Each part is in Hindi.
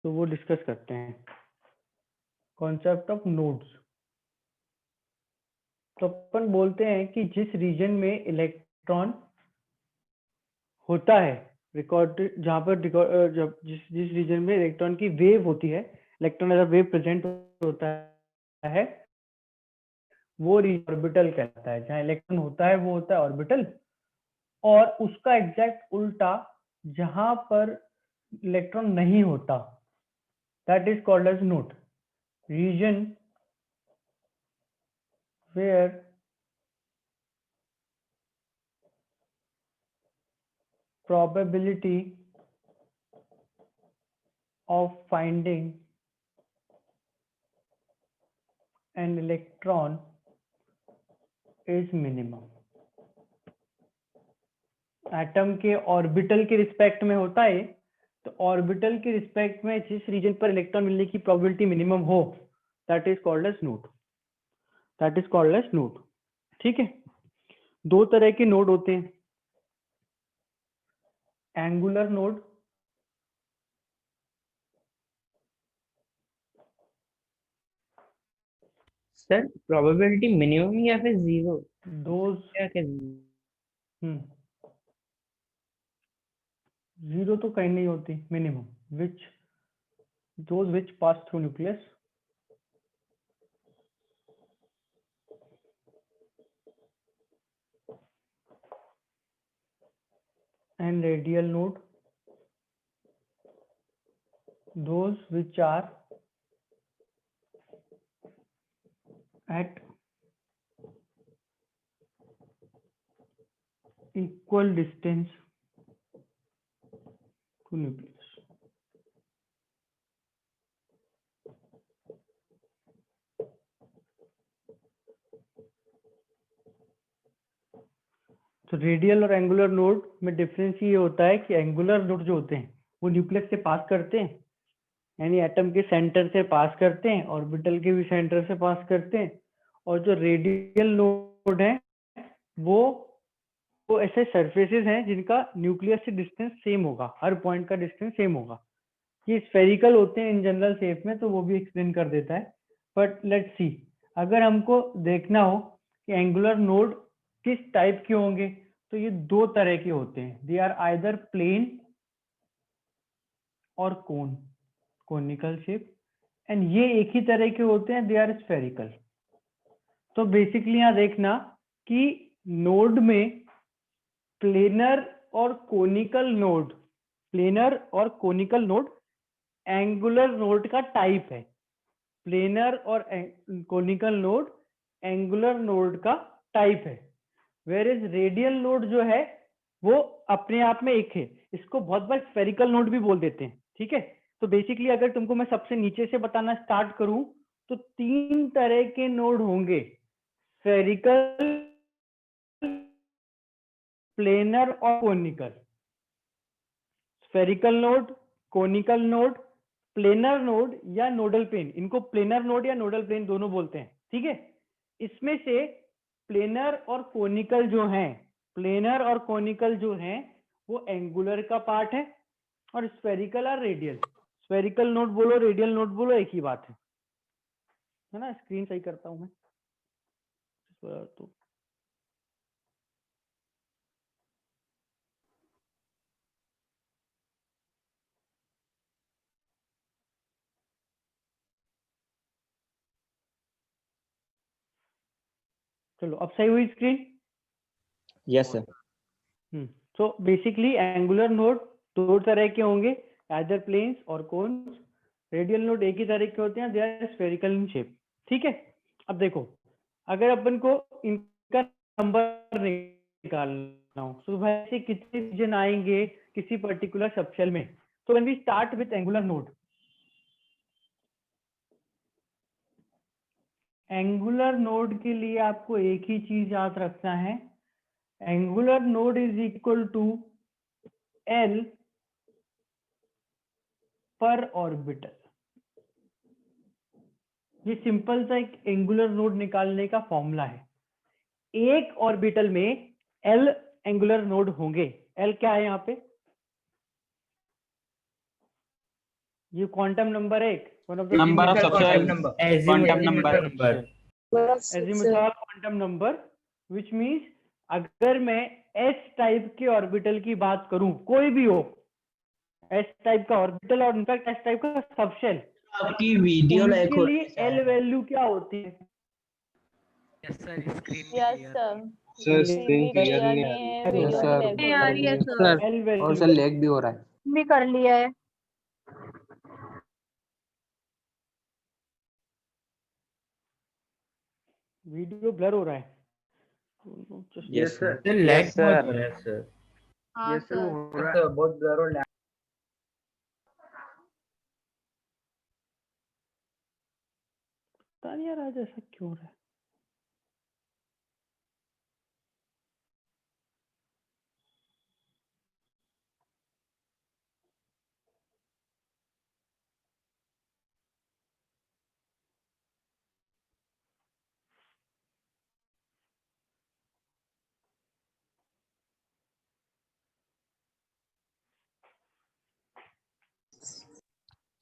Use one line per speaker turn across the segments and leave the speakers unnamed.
तो वो डिस्कस करते हैं, कॉन्सेप्ट ऑफ नोड्स। तो अपन बोलते हैं कि जिस रीजन में इलेक्ट्रॉन होता है रिकॉर्ड, जहाँ पर जब जिस रीजन में इलेक्ट्रॉन की वेव होती है, इलेक्ट्रॉन एज वेव प्रेजेंट होता है, वो ऑर्बिटल कहलाता है। जहाँ इलेक्ट्रॉन होता है वो होता है ऑर्बिटल, और उसका एग्जैक्ट उल्टा जहां पर इलेक्ट्रॉन नहीं होता, that is called as node. Region where probability of finding an electron is minimum। Atom के ऑर्बिटल के रिस्पेक्ट में होता है, तो ऑर्बिटल के रिस्पेक्ट में जिस रीजन पर इलेक्ट्रॉन मिलने की प्रोबेबिलिटी मिनिमम हो, that is called as node, that is called as node. ठीक है, दो तरह के नोड होते हैं, angular node,
sir probability minimum या फिर जीरो,
दोज
क्या क्या?
जीरो तो कहीं नहीं होती, minimum which those which pass through nucleus, and radial node, those which are at equal distance to nucleus। तो रेडियल और एंगुलर नोड में डिफरेंस ये होता है कि एंगुलर नोड जो होते हैं वो न्यूक्लियस से पास करते हैं, यानी एटम के सेंटर से पास करते हैं, ऑर्बिटल के भी सेंटर से पास करते हैं। और जो रेडियल नोड है वो ऐसे सरफेसेस हैं जिनका न्यूक्लियस से डिस्टेंस सेम होगा, हर पॉइंट का डिस्टेंस सेम होगा। ये स्फेरिकल होते हैं इन जनरल शेप में, तो वो भी एक्सप्लेन कर देता है। बट लेट्स सी, अगर हमको देखना हो कि एंगुलर नोड किस टाइप के होंगे, तो ये दो तरह के होते हैं, दे आर आइदर प्लेन और कोन, कोनिकल शेप, एंड ये एक ही तरह के होते हैं, दे आर स्फेरिकल। तो बेसिकली यहाँ देखना कि नोड में प्लेनर और कोनिकल नोड, प्लेनर और कोनिकल नोड एंगुलर नोड का टाइप है, प्लेनर और कोनिकल नोड एंगुलर नोड का टाइप है। वेयर इज रेडियल नोड जो है वो अपने आप में एक है, इसको बहुत बार स्फेरिकल नोड भी बोल देते हैं। ठीक है, तो बेसिकली अगर तुमको मैं सबसे नीचे से बताना स्टार्ट करूं तो तीन तरह के नोड होंगे, स्फेरिकल, प्लेनर और conical. Spherical node, conical node, planar node या नोडल प्लेन, इनको प्लेनर नोड या नोडल प्लेन दोनों बोलते हैं। ठीक है, इसमें से प्लेनर और कोनिकल जो हैं, प्लेनर और कोनिकल जो हैं वो एंगुलर का पार्ट है, और स्फेरिकल और रेडियल, स्फेरिकल नोड बोलो रेडियल नोड बोलो एक ही बात है ना। स्क्रीन सही करता हूं मैं तो चलो अब सही हुई screen.
Yes sir.
So basically angular node दो तरह के होंगे, आइदर प्लेन्स और कोन्स। रेडियल नोड एक ही तरह के होते हैं, they are spherical in shape. ठीक है, अब देखो अगर अपन को इनका नंबर निकालना हो तो भाई से कितने रीजन आएंगे किसी पर्टिकुलर सबसेल में। तो when we start with angular node, angular node के लिए आपको एक ही चीज याद रखना है, angular node is equal to L पर ऑर्बिटल। ये सिंपल सा एक एंगुलर नोड निकालने का फॉर्मूला है। एक ऑर्बिटल में L एंगुलर नोड होंगे। L क्या है यहाँ पे, ये क्वांटम नंबर है, one of the
Number of
quantum
subshell
number.
quantum number.
Azimuthal quantum number, which means अगर मैं एस टाइप के ऑर्बिटल की बात करूं, कोई भी हो, एस टाइप का ऑर्बिटल और इनफैक्ट एस टाइप का सबशेल,
आपकी वीडियो लाइक
उनके
हो
लिए एल वैल्यू क्या होती है?
Yes sir, screen
yes sir,
sir
screen
screen
भी
क्लियर
क्लियर
नहीं
नहीं है,
आ रही
वीडियो भी
सर।
लैग
नहीं
हो
आ
रही
रही
है।
है सर।
एल
और
वैल्यू
सर लैग भी हो रहा है।
भी कर लिया है।
वीडियो ब्लर हो रहा है।
Yes sir,
Sir,
lag
yes,
बहुत
sir.
हो रहा है सर।
हाँ
Yes, sir,
सर।
वो हो रहा है।
सर बहुत जरूर lag।
पता नहीं यार आज ऐसा क्यों हो रहा है।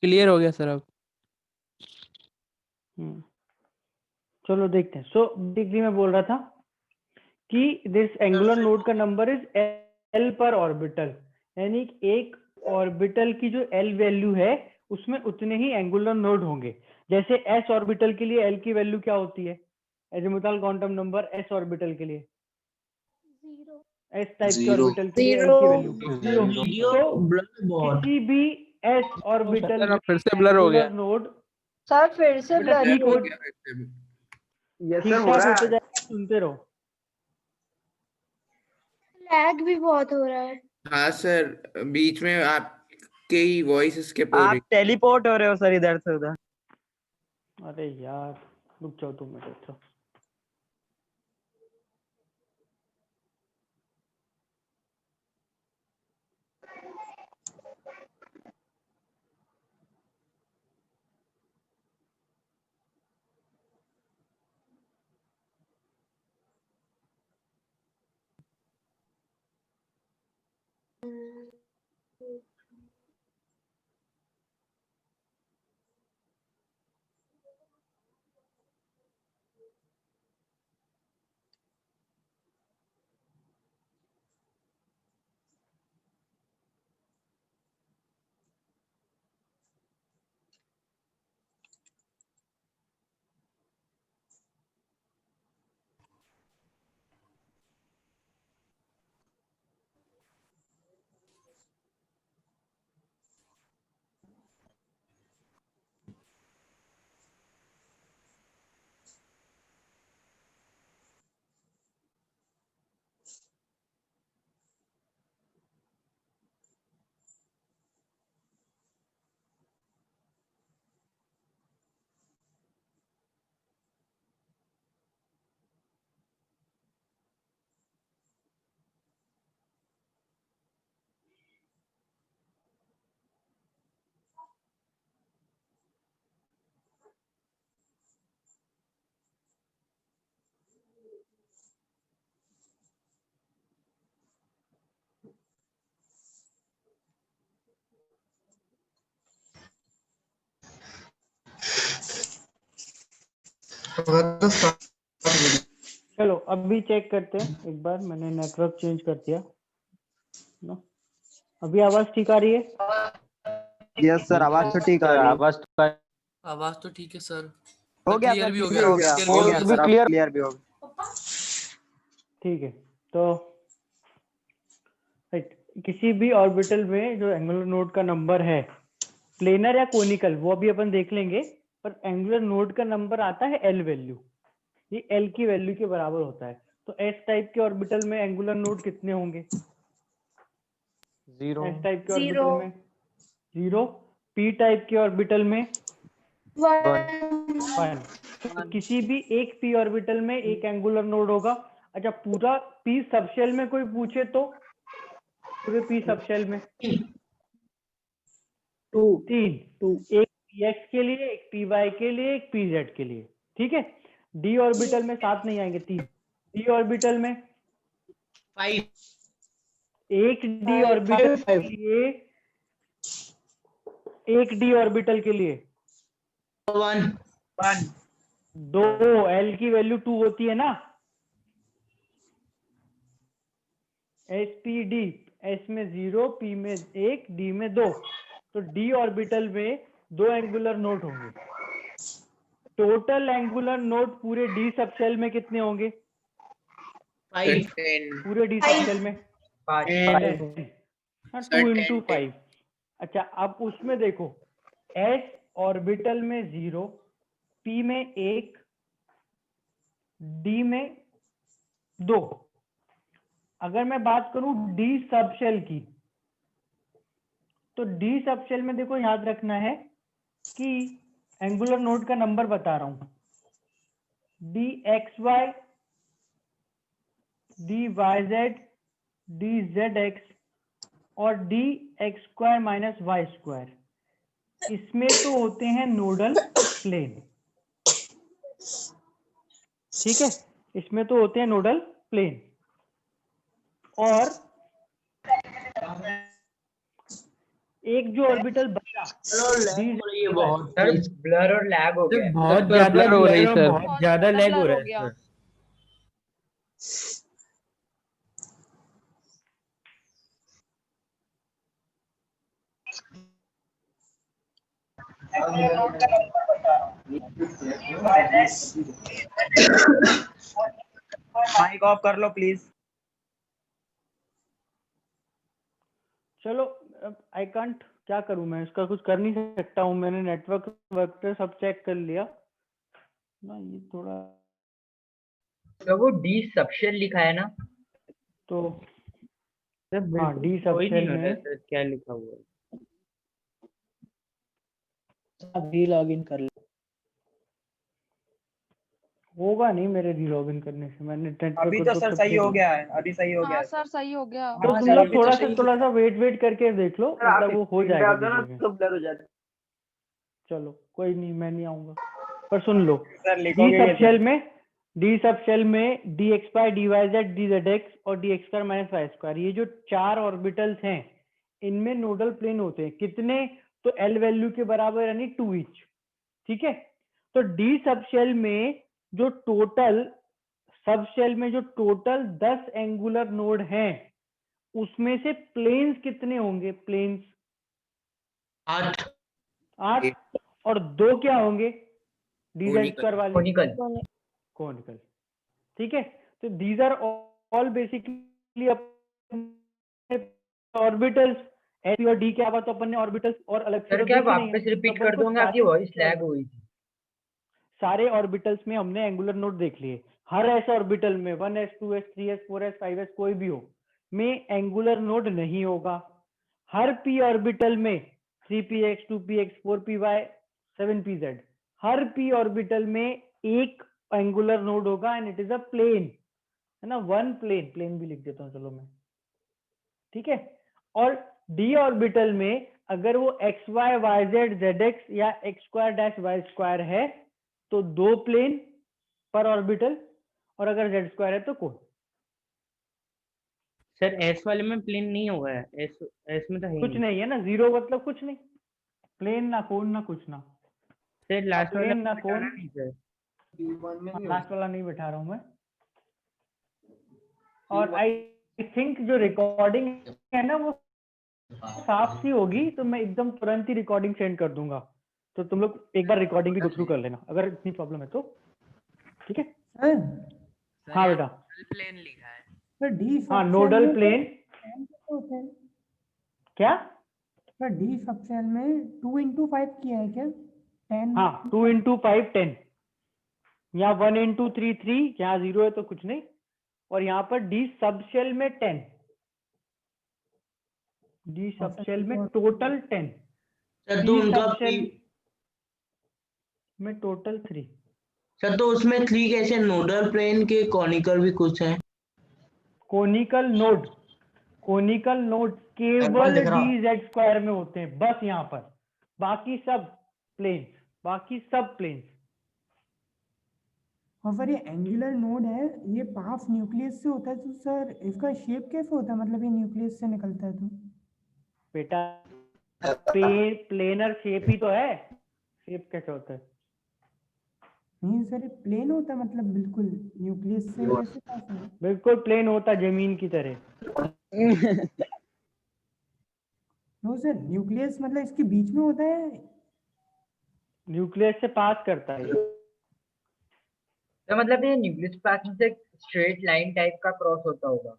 क्लियर हो गया सर अब।
चलो देखते हैं। सो बेसिकली मैं बोल रहा था कि दिस एंगुलर नोड का नंबर इज एल पर ऑर्बिटल, यानी एक ऑर्बिटल की जो एल वैल्यू है उसमें उतने ही एंगुलर नोड होंगे। जैसे एस ऑर्बिटल के लिए एल की वैल्यू क्या होती है, azimuthal quantum number S orbital के लिए, एस टाइप के ऑर्बिटल के लिए एल की वैल्यू
वीडियो
तो
ब्लर बहुत।
किसी भी एस ऑर्बिटल
सर अब फिर से ब्लर हो गया।
नोड
सर फिर से
बेटा
ब्लर
ठीक हो
Yes,
ठीक
sir, हो
ठाक
रहा
होते
है।
जाएगा, सुनते रहो।
लैग भी बहुत हो रहा है।
हाँ सर, बीच में आपके ही वॉइस स्किप हो रही।
आप टेलीपोर्ट हो रहे हो सर इधर से उधर।
अरे यार रुक जाओ 2 मिनट। तो चलो अभी चेक करते हैं एक बार, मैंने नेटवर्क चेंज कर दिया ना। अभी आवाज ठीक आ रही है?
यस सर, आवाज तो ठीक आ रही है।
आवाज तो ठीक है सर।
हो गया
क्लियर
सर,
भी हो
क्लियर
गया।
हो गया,
क्लियर
हो
भी
गया
हो
सर,
गया।
क्लियर भी हो गया।
ठीक है। तो राइट, किसी भी ऑर्बिटल में जो एंगुलर नोड का नंबर है, प्लेनर या कोनिकल, वो अभी अपन देख लेंगे, पर एंगुलर नोड का नंबर आता है एल वैल्यू। ये एल की वैल्यू के बराबर होता है। तो एस टाइप के ऑर्बिटल में एंगुलर नोड कितने होंगे?
0
एस टाइप के
0
ऑर्बिटल में 0। पी टाइप के ऑर्बिटल में
1
1। तो किसी भी एक पी ऑर्बिटल में एक एंगुलर नोड होगा। अच्छा, पूरा पी सबशेल में कोई पूछे तो, पूरे पी सबशेल में 3, एक पी एक्स के लिए, एक पी वाई के लिए, एक पी जेड के लिए। ठीक है। डी ऑर्बिटल में 7 नहीं आएंगे, 3। डी ऑर्बिटल में
5।
एक डी ऑर्बिटल के लिए एक डी ऑर्बिटल के लिए?
1
दो, एल की वैल्यू 2 होती है ना, एस पी डी, एस में 0, पी में 1, डी में 2, तो डी ऑर्बिटल में 2 एंगुलर नोड होंगे। टोटल एंगुलर नोड पूरे डी सबशेल में कितने होंगे?
5
पूरे डी सबशेल में
5
2 इंटू 5। अच्छा, अब उसमें देखो, एस ऑर्बिटल में 0, पी में 1, डी में 2। अगर मैं बात करूं डी सबशेल की, तो डी सबशेल में देखो, याद रखना है कि एंगुलर नोड का नंबर बता रहा हूं, D X Y, D Y Z, D Z X और D X square minus Y square, इसमें तो होते हैं नोडल प्लेन। ठीक है, इसमें तो होते हैं नोडल प्लेन। और एक जो ऑर्बिटल बचा,
ये बहुत ब्लर और लैग हो गया।
बहुत
सर,
ज्यादा
blur हो रही
blur और
सर।
बहुत ज्यादा लैग हो रहा है सर।
माइक ऑफ कर लो प्लीज।
चलो, आई कांट, क्या करूं मैं, इसका कुछ कर नहीं सकता हूं। मैंने नेटवर्क वेक्टर सब चेक कर लिया ना, ये थोड़ा
तो वो डी सबशेल लिखा है ना?
तो
सर
हाँ, डी
कोई नहीं
सबशेल
हो रहा है
में
सर, क्या लिखा हुआ है?
अभी लॉगिन कर लो।
होगा नहीं मेरे री लॉगिन करने से। मैंने नेटवर्क
अभी तो सर सही हो गया है, अभी सही हो गया
हाँ
है
सर, सही हो गया।
तो
हाँ
तुम
सर,
लोग
अभी तो सही
थोड़ा सा वेट करके देख लो, मतलब वो हो जाएगा बीच में।
तो ब्लर हो जाता है।
चलो कोई नहीं, मैं नहीं आऊंगा, पर सुन लो,
सर
डी
लिखोगे
सबशेल में D X Y, D Y Z, D Z X और D X square minus Y square, ये जो 4 ऑर्बिटल्स हैं, इनमें नोडल प्लेन होते हैं। कितने? तो एल वैल्यू के बराबर, यानी 2 ईच। ठीक है, तो डी सबशेल में जो टोटल 10 एंगुलर नोड हैं, उसमें से प्लेन्स कितने होंगे? प्लेन्स 8 और 2 क्या होंगे? डी जेड स्क्वायर वाले कॉनिकल। ठीक है, तो these are all basically orbitals. S और डी क्या हुआ, तो अपन ने ऑर्बिटल्स और अलग से
सर
तो
क्या
देखे नहीं
वापस
है,
रिपीट
तो
कर
अपन को
दूंगा? आपकी वॉइस लैग हुई थी।
सारे ऑर्बिटल्स में हमने एंगुलर नोड देख लिए। हर ऐसे ऑर्बिटल में 1s 2s 3s 4s 5s कोई भी हो में एंगुलर नोड नहीं होगा। हर p ऑर्बिटल में 3px 2px 4py 7pz, हर p ऑर्बिटल में एक एंगुलर नोड होगा and it is a plane, है ना, वन प्लेन भी लिख देता हूँ चलो मैं। ठीक है, और d ऑर्बिटल में अगर वो xy yz zx या x square dash y square है तो 2 प्लेन पर ऑर्बिटल, और अगर z स्क्वायर है तो कोई।
सर एस वाले में प्लेन नहीं होगा, एस एस में तो है ही
कुछ नहीं है ना, 0 मतलब कुछ नहीं, प्लेन ना कोन ना कुछ ना,
सर लास्ट वाला
प्लेन ना
में
कोन।
बताना नहीं सर।
लास्ट वाला नहीं बैठा रहा हूं मैं। और आई थिंक जो रिकॉर्डिंग है ना वो साफ सी होगी, तो मैं एकदम तुरंत ही रिकॉर्डिंग सेंड कर दूंगा, तो तुम लोग एक बार रिकॉर्डिंग भी गो थ्रू कर लेना अगर इतनी प्रॉब्लम है तो। ठीक है, हाँ बेटा,
प्लेन लिखा है।
हाँ नोडल प्लेन। क्या?
डी सबसेल में 2 into 5 किया है क्या? 10?
हाँ 2 into 5 10, यहाँ 1 into 3 3, यहाँ 0 है तो कुछ नहीं, और यहाँ पर डी सबशेल में 10, डी सबशेल में टोटल 10,
सर तो उनका
में टोटल 3।
सर तो उसमें 3 कैसे? नोडल प्लेन के कॉनिकल भी कुछ है?
कोनिकल नोड केवल डी जेड स्क्वायर में होते हैं बस यहाँ पर, बाकी सब प्लेन्स।
और सर ये एंगुलर नोड है, ये पास न्यूक्लियस से होता है, तो सर इसका शेप कैसे होता है? मतलब ये न्यूक्लियस से निकलता है तो
बेटा प्लेनर शेप ही तो है, शेप कैसे होता है?
नहीं सर, प्लेन होता है मतलब बिल्कुल न्यूक्लियस से कैसे पास है?
बिल्कुल प्लेन होता है, जमीन की तरह।
नो सर, न्यूक्लियस मतलब इसके बीच में होता है।
न्यूक्लियस से पास करता है ये।
तो मतलब ये न्यूक्लियस पास में से स्ट्रेट लाइन टाइप का क्रॉस होता होगा।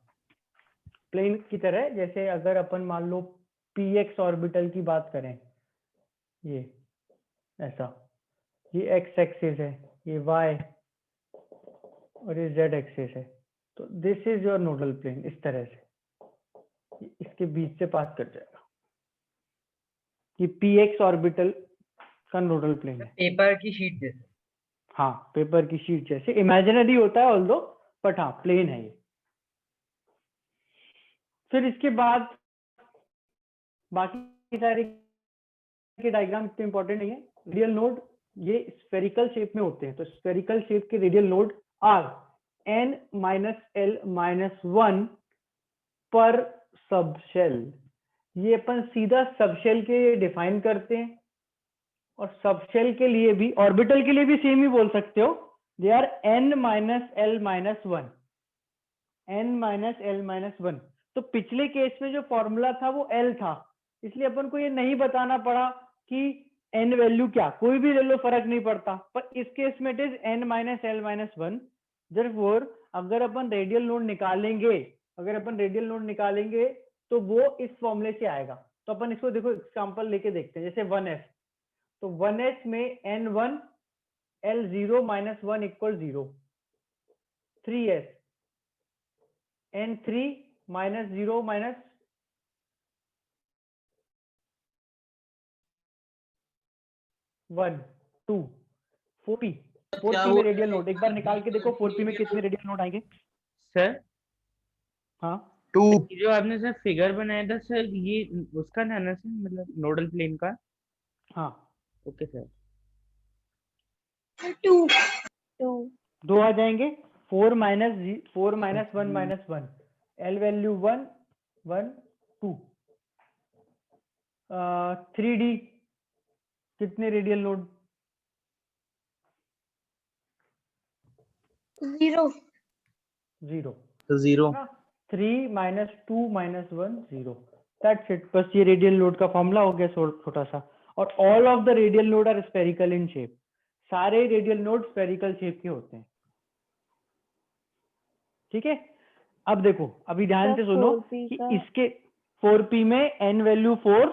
प्लेन की तरह, जैसे अगर अपन मान लो px ऑर्बिटल की बात करें, ये ऐसा, ये x एक्सिस है, ये y और ये z एक्सिस है, तो this is your nodal plane. इस तरह से इसके बीच से पास कर जाएगा, ये px ऑर्बिटल का नोडल प्लेन है।
पेपर की शीट जैसे।
हाँ, पेपर की शीट जैसे, इमेजिनरी होता है ऑल्दो, बट हाँ प्लेन है ये। फिर इसके बाद बाकी सारे के डायग्राम इतने इंपॉर्टेंट नहीं है। रेडियल नोड ये स्फेरिकल शेप में होते हैं, तो स्फेरिकल शेप के रेडियल नोड आर n-l-1 पर सबशेल। ये अपन सीधा सबशेल के डिफाइन करते हैं, और सबशेल के लिए भी, ऑर्बिटल के लिए भी सेम ही बोल सकते हो, दे आर n-l-1, n-l-1। तो पिछले केस में जो फॉर्मूला था वो L था, इसलिए अपन को ये नहीं बताना पड़ा कि n वैल्यू क्या, कोई भी ले लो फर्क नहीं पड़ता, पर इस केस में इट इज n-l-1। देयरफॉर अगर अपन रेडियल नोड निकालेंगे, तो वो इस फॉर्मूले से आएगा। तो अपन इसको देखो एग्जांपल लेके देखते हैं, जैसे 1s, तो 1s में n1 l0 - 1 = 0, 3s n3 - 0 - 1 2 4p
क्या
4p
वो
में रेडियल नोड एक बार निकाल के देखो, 4p में कितने रेडियल नोड आएंगे?
सर
हाँ,
2
जो आपने सर फिगर बनाया था सर, ये उसका ना ना सर, मतलब नोडल प्लेन का।
हाँ,
ओके सर।
2
दो आ जाएंगे, 4 - 1 - 1, l वैल्यू 1 1 2। 3d कितने रेडियल नोड?
0
0।
तो 0।
3 - 2 - 1 0। दैट्स इट, बस ये रेडियल नोड का फॉर्मूला हो गया छोटा सा। और all of the radial node are spherical in shape, सारे रेडियल नोड स्फेरिकल शेप के होते हैं। ठीक है, अब देखो, अभी ध्यान से सुनो कि इसके 4p में n वैल्यू 4,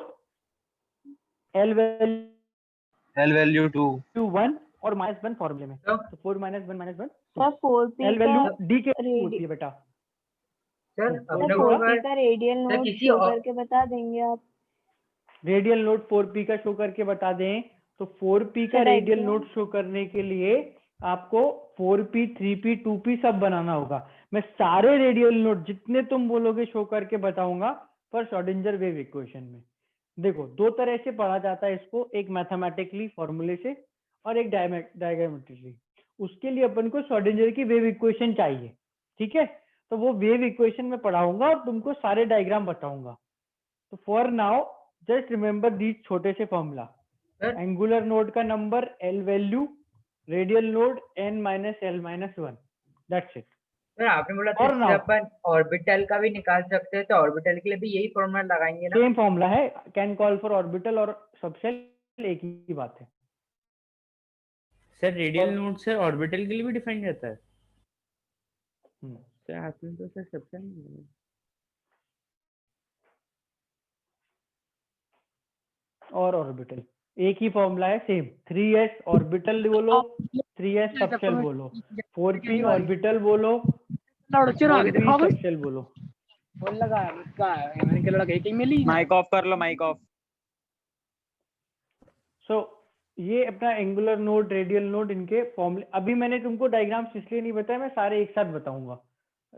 l वैल्यू
2
1 और -1 फॉर्मूले में, तो 4 - 1 - 1
सर 4p
l
का
वैल्यू d के होती है बेटा।
सर
सर
अपने को
4p का रेडियल
सर
नोड
किसी
शो
और
करके बता देंगे आप?
रेडियल नोड 4p का शो करके बता दें, तो 4p का
sir,
radial
diagram?
Node show करने के लिए आपको 4p 3p 2p सब बनाना होगा। मैं सारे रेडियल नोड जितने तुम बोलोगे शो करके बताऊंगा, पर श्रोडिंगर वेव इक्वेशन में। देखो, दो तरह से पढ़ा जाता है इसको, एक मैथमेटिकली फॉर्मूले से और एक डायग्रामेट्रिकली। उसके लिए अपन को श्रोडिंगर की वेव इक्वेशन चाहिए, ठीक है? तो वो वेव इक्वेशन में पढ़ाऊंगा और तुमको सारे डायग्राम बताऊंगा। तो for now just remember these छोटे से फॉर्मूला।
सर
एंगुलर नोड का number, l value, radial node n - l-1, that's it.
Sir आपने बोला था
और
इससे
now
अपन ऑर्बिटल का भी निकाल सकते हैं, तो ऑर्बिटल के लिए भी यही फॉर्मूला लगाएंगे ना?
सेम फॉर्मूला है, कैन कॉल फॉर ऑर्बिटल और सबशेल एक ही बात है।
Sir radial node sir orbital के लिए भी डिफाइन रहता है?
हम्म,
सर आपने तो सर सबसे नहीं बोला।
और ऑर्बिटल एक ही फॉर्मूला है, सेम। 3s ऑर्बिटल बोलो, 3s सबशेल बोलो, 4p ऑर्बिटल बोलो, 4p सबशेल बोलो।
फोन लगा है उसका, मैंने क्या लगा एक में ली
माइक ऑफ कर लो, माइक ऑफ।
सो ये अपना एंगुलर नोड, रेडियल नोड, इनके फॉर्मूले अभी मैंने तुमको डायग्राम्स इसलिए नहीं बताया, मैं सारे एक साथ बताऊंगा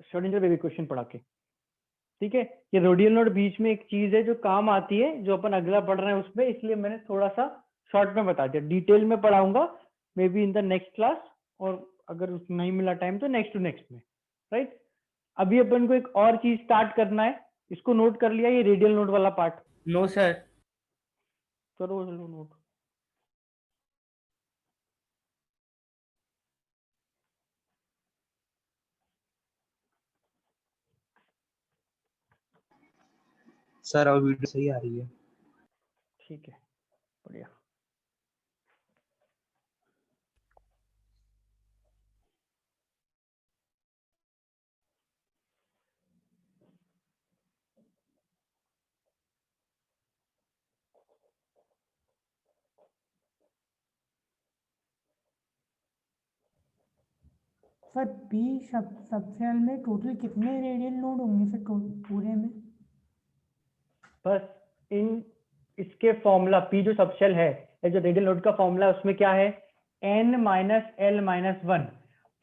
श्रोडिंगर वेव इक्वेशन पढ़ा के। ठीक है, ये रेडियल नोड बीच में एक चीज है जो काम आती है, जो अपन अगला पढ़ रहे हैं उसमें, इसलिए मैंने थोड़ा सा शॉर्ट में बता दिया। डिटेल में पढ़ाऊंगा may be in the next class, और अगर नहीं मिला टाइम तो नेक्स्ट टू नेक्स्ट में, राइट? अभी अपन को एक और चीज स्टार्ट करना है, इसको नोट कर लिया, ये रेडियल नोड वाला पार्ट।
No sir.
करो चलो नोट।
सर अब वीडियो सही आ रही है।
ठीक है, बढ़िया।
सर पी सबसेल में टोटल कितने रेडियल नोड होंगे सर पूरे में?
बस इसके फॉर्मूला पी जो सबशेल है, जो रेडियल नोड का फॉर्मूला है, उसमें क्या है, n माइनस एल माइनस 1।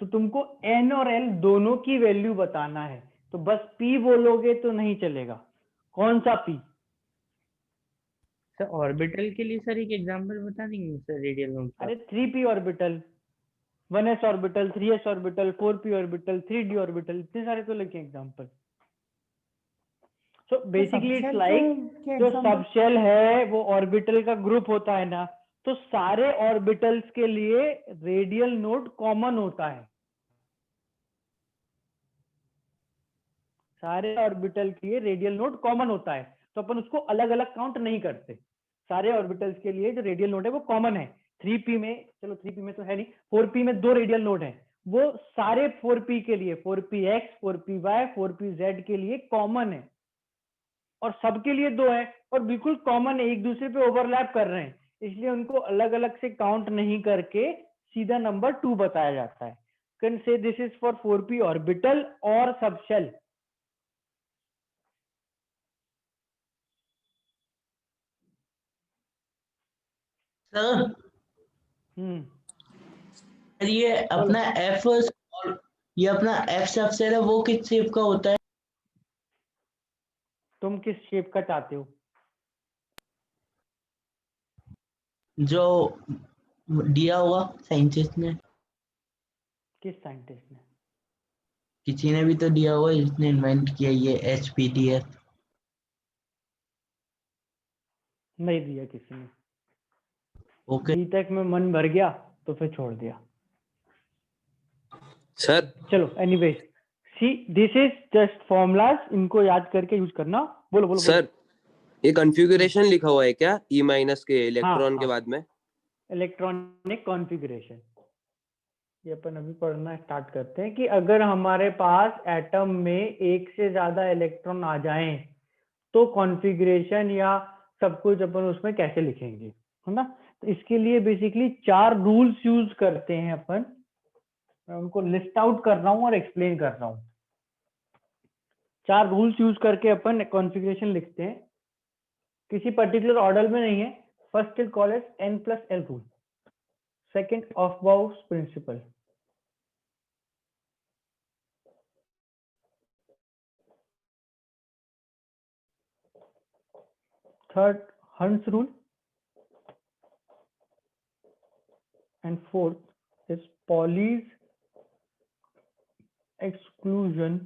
तो तुमको n और l दोनों की वैल्यू बताना है, तो बस p बोलोगे तो नहीं चलेगा। कौन सा p?
सर ऑर्बिटल के लिए सर एक एग्जांपल बता देंगे सर रेडियल नोड का?
अरे 3p orbital, 1s orbital, 3s orbital, 4p orbital, 3d orbital, इतने सारे तो लेके example. So basically it's like जो सबशेल है वो ऑर्बिटल का ग्रुप होता है ना, तो सारे ऑर्बिटल्स के लिए रेडियल नोड कॉमन होता है। सारे ऑर्बिटल के लिए रेडियल नोड कॉमन होता है, तो अपन उसको अलग अलग काउंट नहीं करते। सारे ऑर्बिटल्स के लिए जो रेडियल नोड है वो कॉमन है। 3p में, चलो 3p में तो है नहीं, 4p में 2 रेडियल नोड है, वो सारे 4p के लिए, 4px, 4py, 4pz के लिए कॉमन है, और सबके लिए 2 है, और बिल्कुल कॉमन है, एक दूसरे पे ओवरलैप कर रहे हैं, इसलिए उनको अलग अलग से काउंट नहीं करके सीधा नंबर 2 बताया जाता है। Can say this is for 4p orbital और सबशेल।
सर ये अपना एफ ये अपना एफ सबसेल है, वो किस शेप का होता है?
तुम किस शेप का चाहते हो?
जो दिया होगा साइंटिस्ट ने,
किस साइंटिस्ट ने?
किसी ने भी तो दिया होगा, जिसने इन्वेंट किया ये HPDF।
नहीं दिया किसी ने।
ओके
अभी तक में मन भर गया तो फिर छोड़ दिया।
सर
चलो anyways, see this is just formulas, इनको याद करके यूज करना। बोलो बोलो
सर ये कॉन्फ़िगरेशन लिखा हुआ है क्या E माइनस के इलेक्ट्रॉन के
हाँ।
बाद में?
इलेक्ट्रॉनिक कॉन्फ़िगरेशन, ये अपन अभी पढ़ना स्टार्ट करते हैं कि अगर हमारे पास एटम में एक से ज्यादा इलेक्ट्रॉन आ जाएं तो कॉन्फ़िगरेशन या सब कुछ अपन उसमें कैसे लिखेंगे, है ना। तो इसके लिए बेसिकली 4 रूल्स यूज करते हैं अपन, मैं उनको लिस्ट आउट कर रहा हूं और एक्सप्लेन कर रहा हूं। 4 रूल्स यूज करके अपन कॉन्फ़िगरेशन लिखते हैं, किसी पर्टिकुलर ऑर्डर में नहीं है। First will call it n+l rule, second Aufbau's principle, third Hund's rule, and fourth is Pauli's exclusion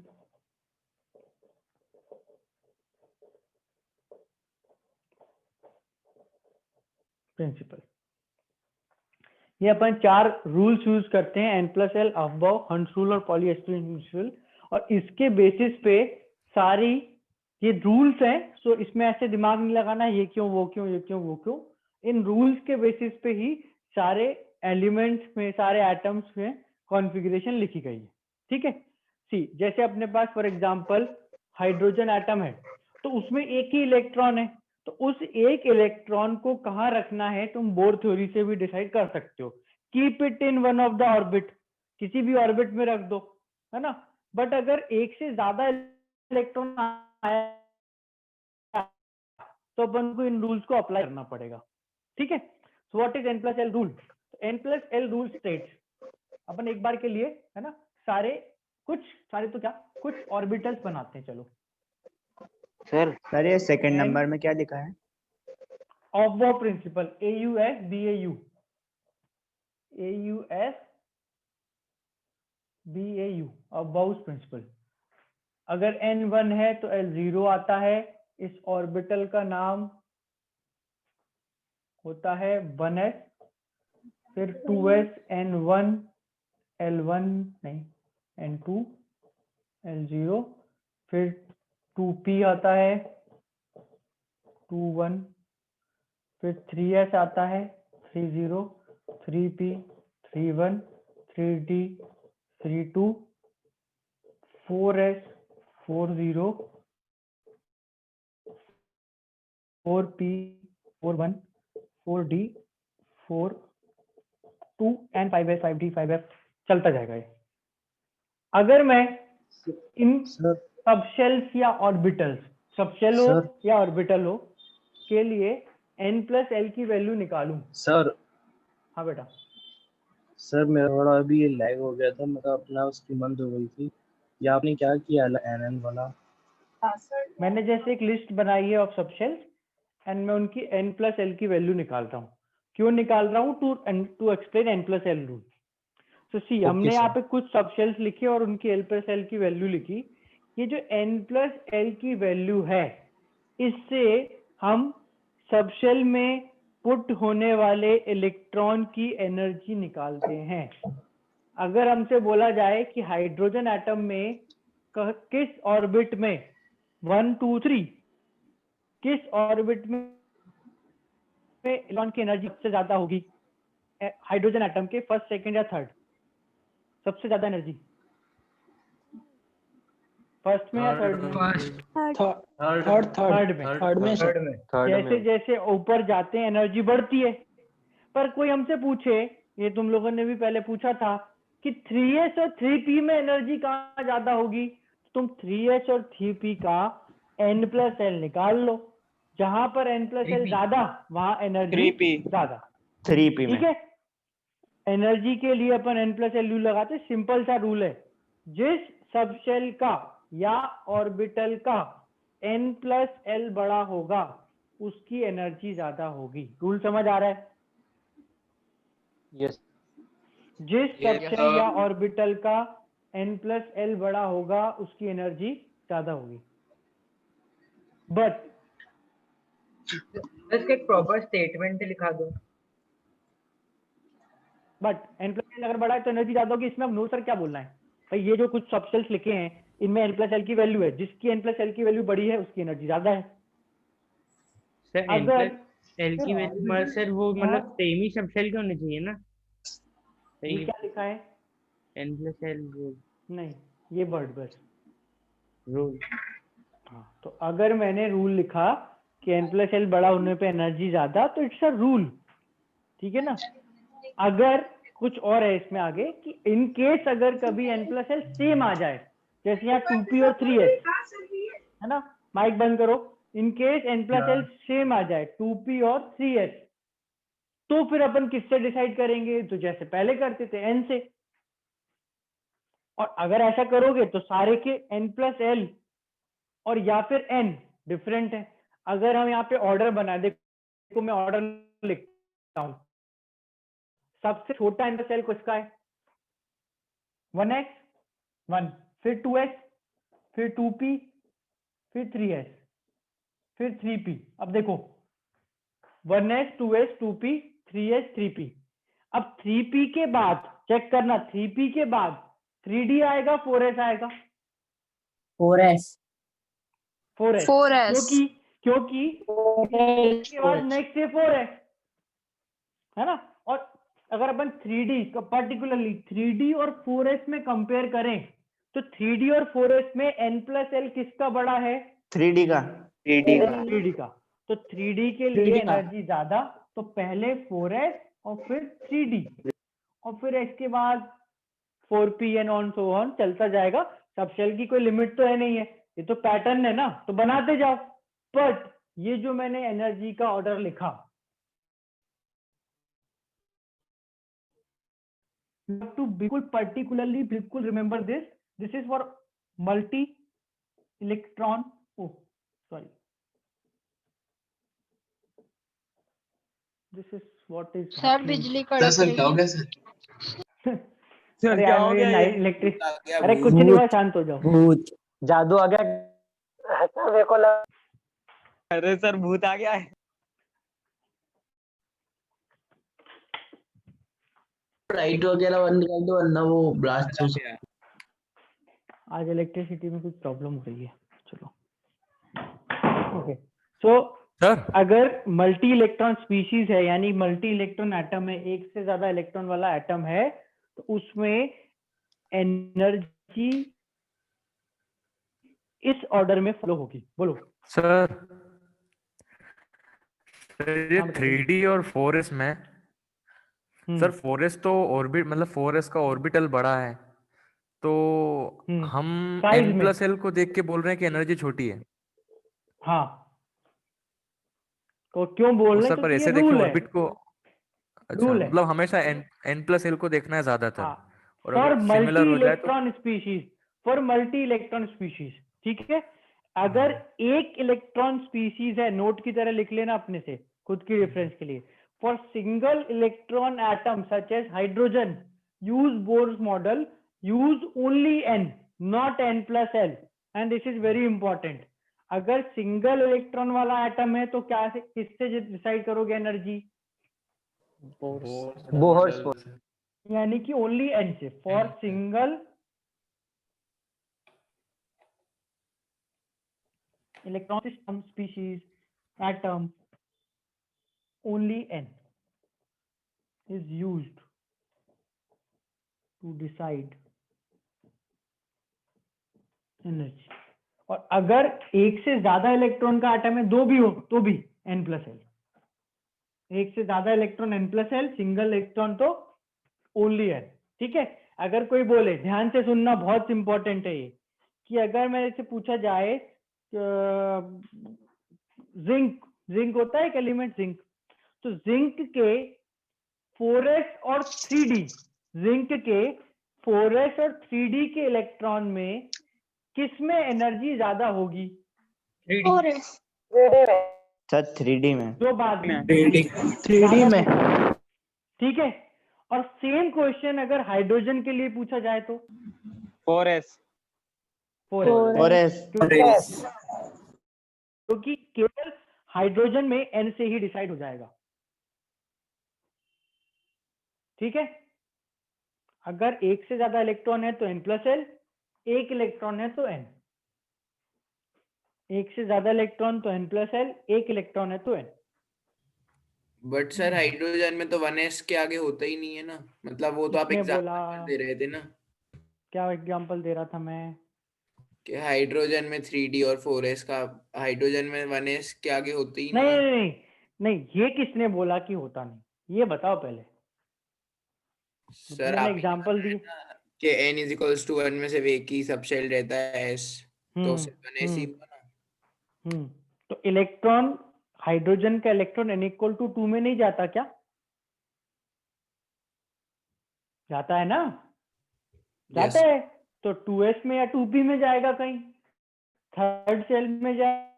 principle. ये अपन 4 रूल्स यूज करते हैं, n+l, अफबाउ, हंस रूल और पॉली एक्सक्लूजन प्रिंसिपल, और इसके बेसिस पे सारी ये रूल्स हैं। सो इसमें ऐसे दिमाग नहीं लगाना ये क्यों वो क्यों ये क्यों वो क्यों, इन रूल्स के बेसिस पे ही सारे एलिमेंट्स में, सारे एटम्स में कॉन्फ़िगरेशन लिखी गई है। ठीक है, सी जैसे अपने पास फॉर एग्जांपल हाइड्रोजन एटम है, तो उसमें एक ही इलेक्ट्रॉन है, तो उस एक इलेक्ट्रॉन को कहाँ रखना है तुम बोर थ्योरी से भी डिसाइड कर सकते हो। Keep it in one of the orbit, किसी भी ऑर्बिट में रख दो, है ना। बट अगर एक से ज्यादा इलेक्ट्रॉन आया तो अपन को इन रूल्स को अप्लाई करना पड़ेगा। ठीक है, so what is n+l rule? n+l rule states, अपन एक बार के लिए, है ना, सारे तो क्या, कुछ ऑर्बिटल्स बनाते हैं। चलो
सर ये सेकंड नंबर में क्या लिखा है?
Aufbau principle, AUS BAU, AUS BAU, Aufbau's principle. अगर n1 है तो l0 आता है, इस ऑर्बिटल का नाम होता है 1s, फिर 2s n1 l1 नहीं n2 l0, फिर 2p आता है 21, फिर 3s आता है 30, 3p 31, 3d 32, 4s 40, 4p 41, 4d 42 and 5s 5d 5f चलता जाएगा ये। अगर मैं इन सबशेल्स या ऑर्बिटल्स, सबशेल हो या ऑर्बिटल हो के लिए n+l की वैल्यू निकालूं।
सर
हाँ बेटा।
सर मेरा थोड़ा अभी ये लैग हो गया था, मेरा अपना उसकी बंद हो गई थी। ये आपने क्या किया nn वाला?
मैंने जैसे एक लिस्ट बनाई है ऑफ सबशेल्स एंड मैं उनकी n+l की वैल्यू निकाल रहा हूँ। क्यों निकाल रहा हूँ? To explain n+l rule. तो सी हमने यहाँ पे कुछ सबशेल्स लिखे और उनकी l+l की वैल्यू लिखी। ये जो n+l की वैल्यू है, इससे हम सबशेल में पुट होने वाले इलेक्ट्रॉन की एनर्जी निकालते हैं। अगर हमसे बोला जाए कि हाइड्रोजन एटम में किस ऑर्बिट में 1 2 3 किस ऑर्बिट में इलेक्ट्रॉन की एनर्जी सबसे ज्यादा होगी, हाइड्रोजन एटम के फर्स्ट सेकंड या थर्ड सबसे ज्यादा एनर्जी, फर्स्ट में या थर्ड में? थर्ड में। जैसे जैसे ऊपर जाते हैं एनर्जी बढ़ती है। पर कोई हमसे पूछे, ये तुम लोगों ने भी पहले पूछा था कि 3s और 3p में एनर्जी कहाँ ज्यादा होगी, तुम 3s और 3p का n+l निकाल लो। जहां पर n+l ज्यादा वहां एनर्जी ज्यादा
3p में।
ठीक है, एनर्जी के लिए अपन n+l लगाते। सिंपल सा रूल है, जिस सबशेल का या ऑर्बिटल का n+l बड़ा होगा उसकी एनर्जी ज्यादा होगी। रूल समझ आ रहा है?
यस।
जिस सबशेल या ऑर्बिटल का n+l बड़ा होगा उसकी एनर्जी ज्यादा होगी। बट
इसका एक प्रॉपर स्टेटमेंट लिखा दो।
बट n+l अगर बड़ा है तो एनर्जी ज्यादा होगी। इसमें अब नो सर क्या बोलना है भाई? ये जो कुछ सबशेल्स लिखे हैं इनमें n+l की वैल्यू है, जिसकी n+l की वैल्यू बड़ी है उसकी एनर्जी ज्यादा है।
सर
अगर
n+l की वैल्यू सर वो मतलब सेम ही सबशेल के होने चाहिए ना?
ये क्या लिखा है?
n+l रूल
नहीं, ये वर्ड बस
रूल।
हाँ, तो अगर मैंने रूल लिखा कि n+l बड़ा होने पे एनर्जी ज्यादा, तो इट्स अ रूल। ठीक है ना? अगर कुछ और है इसमें आगे कि इन केस अगर कभी n+l सेम आ जाए, जैसे यहाँ 2p और 3s है ना, माइक बंद करो। इन केस n+l सेम आ जाए 2p और 3s, तो फिर अपन किससे डिसाइड करेंगे? तो जैसे पहले करते थे n से। और अगर ऐसा करोगे तो सारे के n+l और या फिर n डिफरेंट है। अगर हम यहाँ पे ऑर्डर बनाए, देखो मैं ऑर्डर लिखता हूं। सबसे छोटा n+l किसका है? 1s 1, फिर 2s, फिर 2p, फिर 3s, फिर 3p। अब देखो 1s 2s 2p 3s 3p। अब 3p के बाद चेक करना, 3p के बाद 3d आएगा 4s आएगा?
4s।
4s क्योंकि के बाद नेक्स्ट है 4 है ना। और अगर अपन 3d का पर्टिकुलरली 3d और 4s में कंपेयर करें तो 3d और 4s में n+l किसका बड़ा है?
3d का।
3d का। तो 3d के लिए एनर्जी ज्यादा, तो पहले 4s और फिर 3d और फिर इसके बाद 4p and on so on चलता जाएगा। सबशेल की कोई लिमिट तो है नहीं है, ये तो पैटर्न है ना, तो बनाते जाओ। बट ये जो मैंने एनर्जी का ऑर्डर लिखा, टू बिल्कुल पर्टिकुलरली बिल्कुल remember this is for multi electron, oh sorry, this is what is
sir बिजली कड़क रही है।
अरे यार मेरी इलेक्ट्रिक, अरे कुछ नहीं हुआ, शांत हो जाओ।
भूत
जादू आ गया।
ऐसा मेरे को लगा।
अरे सर भूत आ गया है।
लाइट वगैरह बंद कर दो वरना वो ब्लास्ट हो सकता
आज इलेक्ट्रिसिटी में कुछ प्रॉब्लम हो रही है। चलो ओके सो
सर
अगर मल्टी इलेक्ट्रॉन स्पीशीज है यानी मल्टी इलेक्ट्रॉन एटम है, एक से ज्यादा इलेक्ट्रॉन वाला एटम है, तो उसमें एनर्जी इस ऑर्डर में फ्लो होगी। बोलो
सर ये
हाँ, बताइए।
3D और 4s में सर 4s तो ऑर्बिट मतलब 4s का ऑर्बिटल बड़ा है, तो हम
साइज में
n+l को देख के बोल रहे हैं कि एनर्जी छोटी है।
हाँ, तो क्यों बोल
और
रहे हैं?
सर पर
क्योंकि ये
ऐसे देखिए
रूल है,
ऑर्बिट को, अच्छा
रूल है।
मतलब हमेशा n+l को देखना है ज्यादातर,
हाँ,
और
फॉर
अगर सिमिलर
मल्टी
हो जाए तो
electron species, for multi electron species, ठीक है। अगर एक इलेक्ट्रॉन स्पीशीज है, नोट की तरह लिख लेना अपने से खुद की रेफरेंस के लिए, for single electron atom such as hydrogen, use Bohr's model, use only n, not n+l, and this is very important. अगर सिंगल इलेक्ट्रॉन वाला एटम है तो क्या किससे डिसाइड करोगे एनर्जी?
बोहर्स
यानी कि ओनली n से, for single electron system species atom only n is used to decide energy। और अगर एक से ज्यादा इलेक्ट्रॉन का एटम है, दो भी हो तो भी n+l, एक से ज्यादा इलेक्ट्रॉन n+l, सिंगल इलेक्ट्रॉन तो ओनली n, ठीक है। अगर कोई बोले, ध्यान से सुनना, बहुत इंपॉर्टेंट है ये, कि अगर मेरे से पूछा जाए जिंक, जिंक होता है एक एलिमेंट जिंक, तो जिंक के 4s और 3d, जिंक के 4s और 3d के इलेक्ट्रॉन में किसमें एनर्जी ज्यादा होगी?
3D
सर 3D में,
जो बाद में
3D में
ठीक है। और सेम क्वेश्चन अगर हाइड्रोजन के लिए पूछा जाए तो
4s
4s,
4s
क्योंकि केवल हाइड्रोजन में n से ही डिसाइड हो जाएगा, ठीक है। अगर एक से ज्यादा इलेक्ट्रॉन है तो n+l, एक इलेक्ट्रॉन है तो n, एक से ज्यादा इलेक्ट्रॉन तो n+l, एक इलेक्ट्रॉन है तो n।
बट सर हाइड्रोजन में तो 1s के आगे होता ही नहीं है ना, मतलब वो तो आप
किसने बोला?
एग्जांपल दे रहे थे ना
क्या एग्जांपल दे रहा था मैं?
कि हाइड्रोजन में 3D और 4s का, हाइड्रोजन में 1s के आगे होते ही नहीं
नहीं
है।
नहीं नहीं नहीं, ये किसने बोला कि होता नहीं, ये बताओ पहले।
सर
मैंने
आप
एग्जांपल दी।
कि n=1 में सिर्फ एक ही सब शेल रहता है s, तो सिर्फ 1s ही हुआ ना।
तो इलेक्ट्रॉन, हाइड्रोजन का इलेक्ट्रॉन n=2 में नहीं जाता क्या? जाता है ना, जाता
Yes.
है। तो 2s में या 2p में जाएगा, कहीं थर्ड शेल में जाएगा।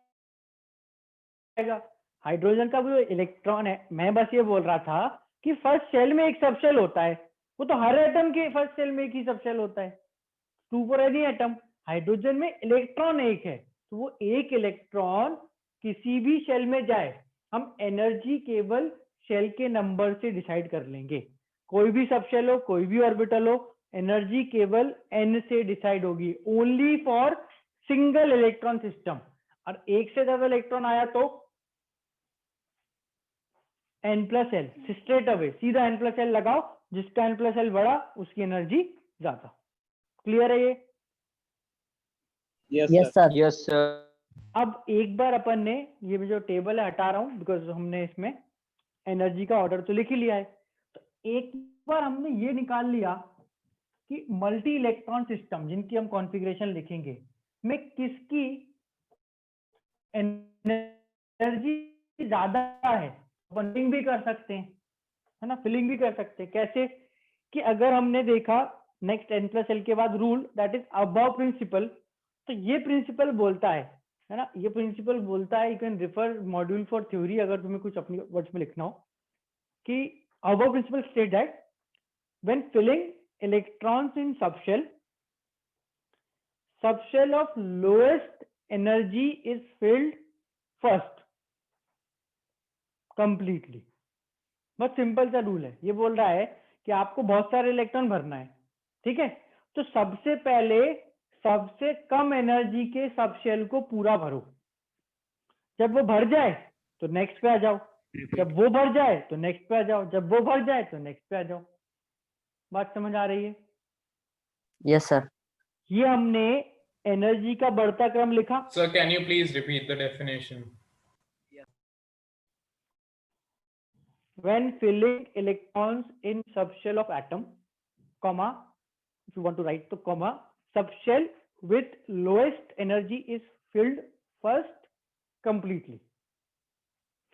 हाइड्रोजन का जो इलेक्ट्रॉन है, मैं बस ये बोल रहा था कि फर्स्ट शेल में एक सब शेल होता है, वो तो हर एटम के फर्स्ट शेल में एक ही सब शेल होता है, 2 फॉर एनी एटम। हाइड्रोजन में इलेक्ट्रॉन एक है, तो वो एक इलेक्ट्रॉन किसी भी शेल में जाए, हम एनर्जी केवल शेल के नंबर से डिसाइड कर लेंगे। कोई भी सब शेल हो, कोई भी ऑर्बिटल हो, एनर्जी केवल n से डिसाइड होगी, only for single electron system. और एक से ज्यादा इलेक्ट्रॉन आया तो n+l, स्ट्रेट अवे सीधा n+l लगाओ, जिसका n+l बड़ा उसकी एनर्जी ज्यादा। क्लियर है ये?
यस सर
अब एक बार अपन ने ये जो टेबल है हटा रहा हूं, बिकॉज हमने इसमें एनर्जी का ऑर्डर तो लिख ही लिया है। तो एक बार हमने ये निकाल लिया कि मल्टी इलेक्ट्रॉन सिस्टम जिनकी हम कॉन्फ़िगरेशन लिखेंगे में किसकी एनर्जी ज्यादा है, अपन फिलिंग भी कर सकते हैं, है ना, फिलिंग भी कर सकते हैं। कैसे? कि अगर हमने देखा नेक्स्ट n+l के बाद rule, that is Aufbau principle, तो ये प्रिंसिपल बोलता है ना, ये प्रिंसिपल बोलता है, you can refer module for theory अगर तुम्हें कुछ अपनी वर्ड्स में लिखना हो, कि Aufbau principle state that when filling electrons in subshell, subshell of lowest energy is filled first completely. बहुत सिंपल सा रूल है, ये बोल रहा है कि आपको बहुत सारे इलेक्ट्रॉन भरना है, ठीक है। तो सबसे पहले सबसे कम एनर्जी के सब शेल को पूरा भरो, जब वो भर जाए तो नेक्स्ट पे आ जाओ, जब वो भर जाए तो नेक्स्ट पे आ जाओ, जब वो भर जाए तो नेक्स्ट पे आ जाओ। बात समझ आ रही है?
Yes sir.
ये हमने एनर्जी का बढ़ता क्रम लिखा।
Sir, can you please repeat the definition?
When filling electrons in subshell of atom, comma, if you want to write the comma, subshell with lowest energy is filled first completely.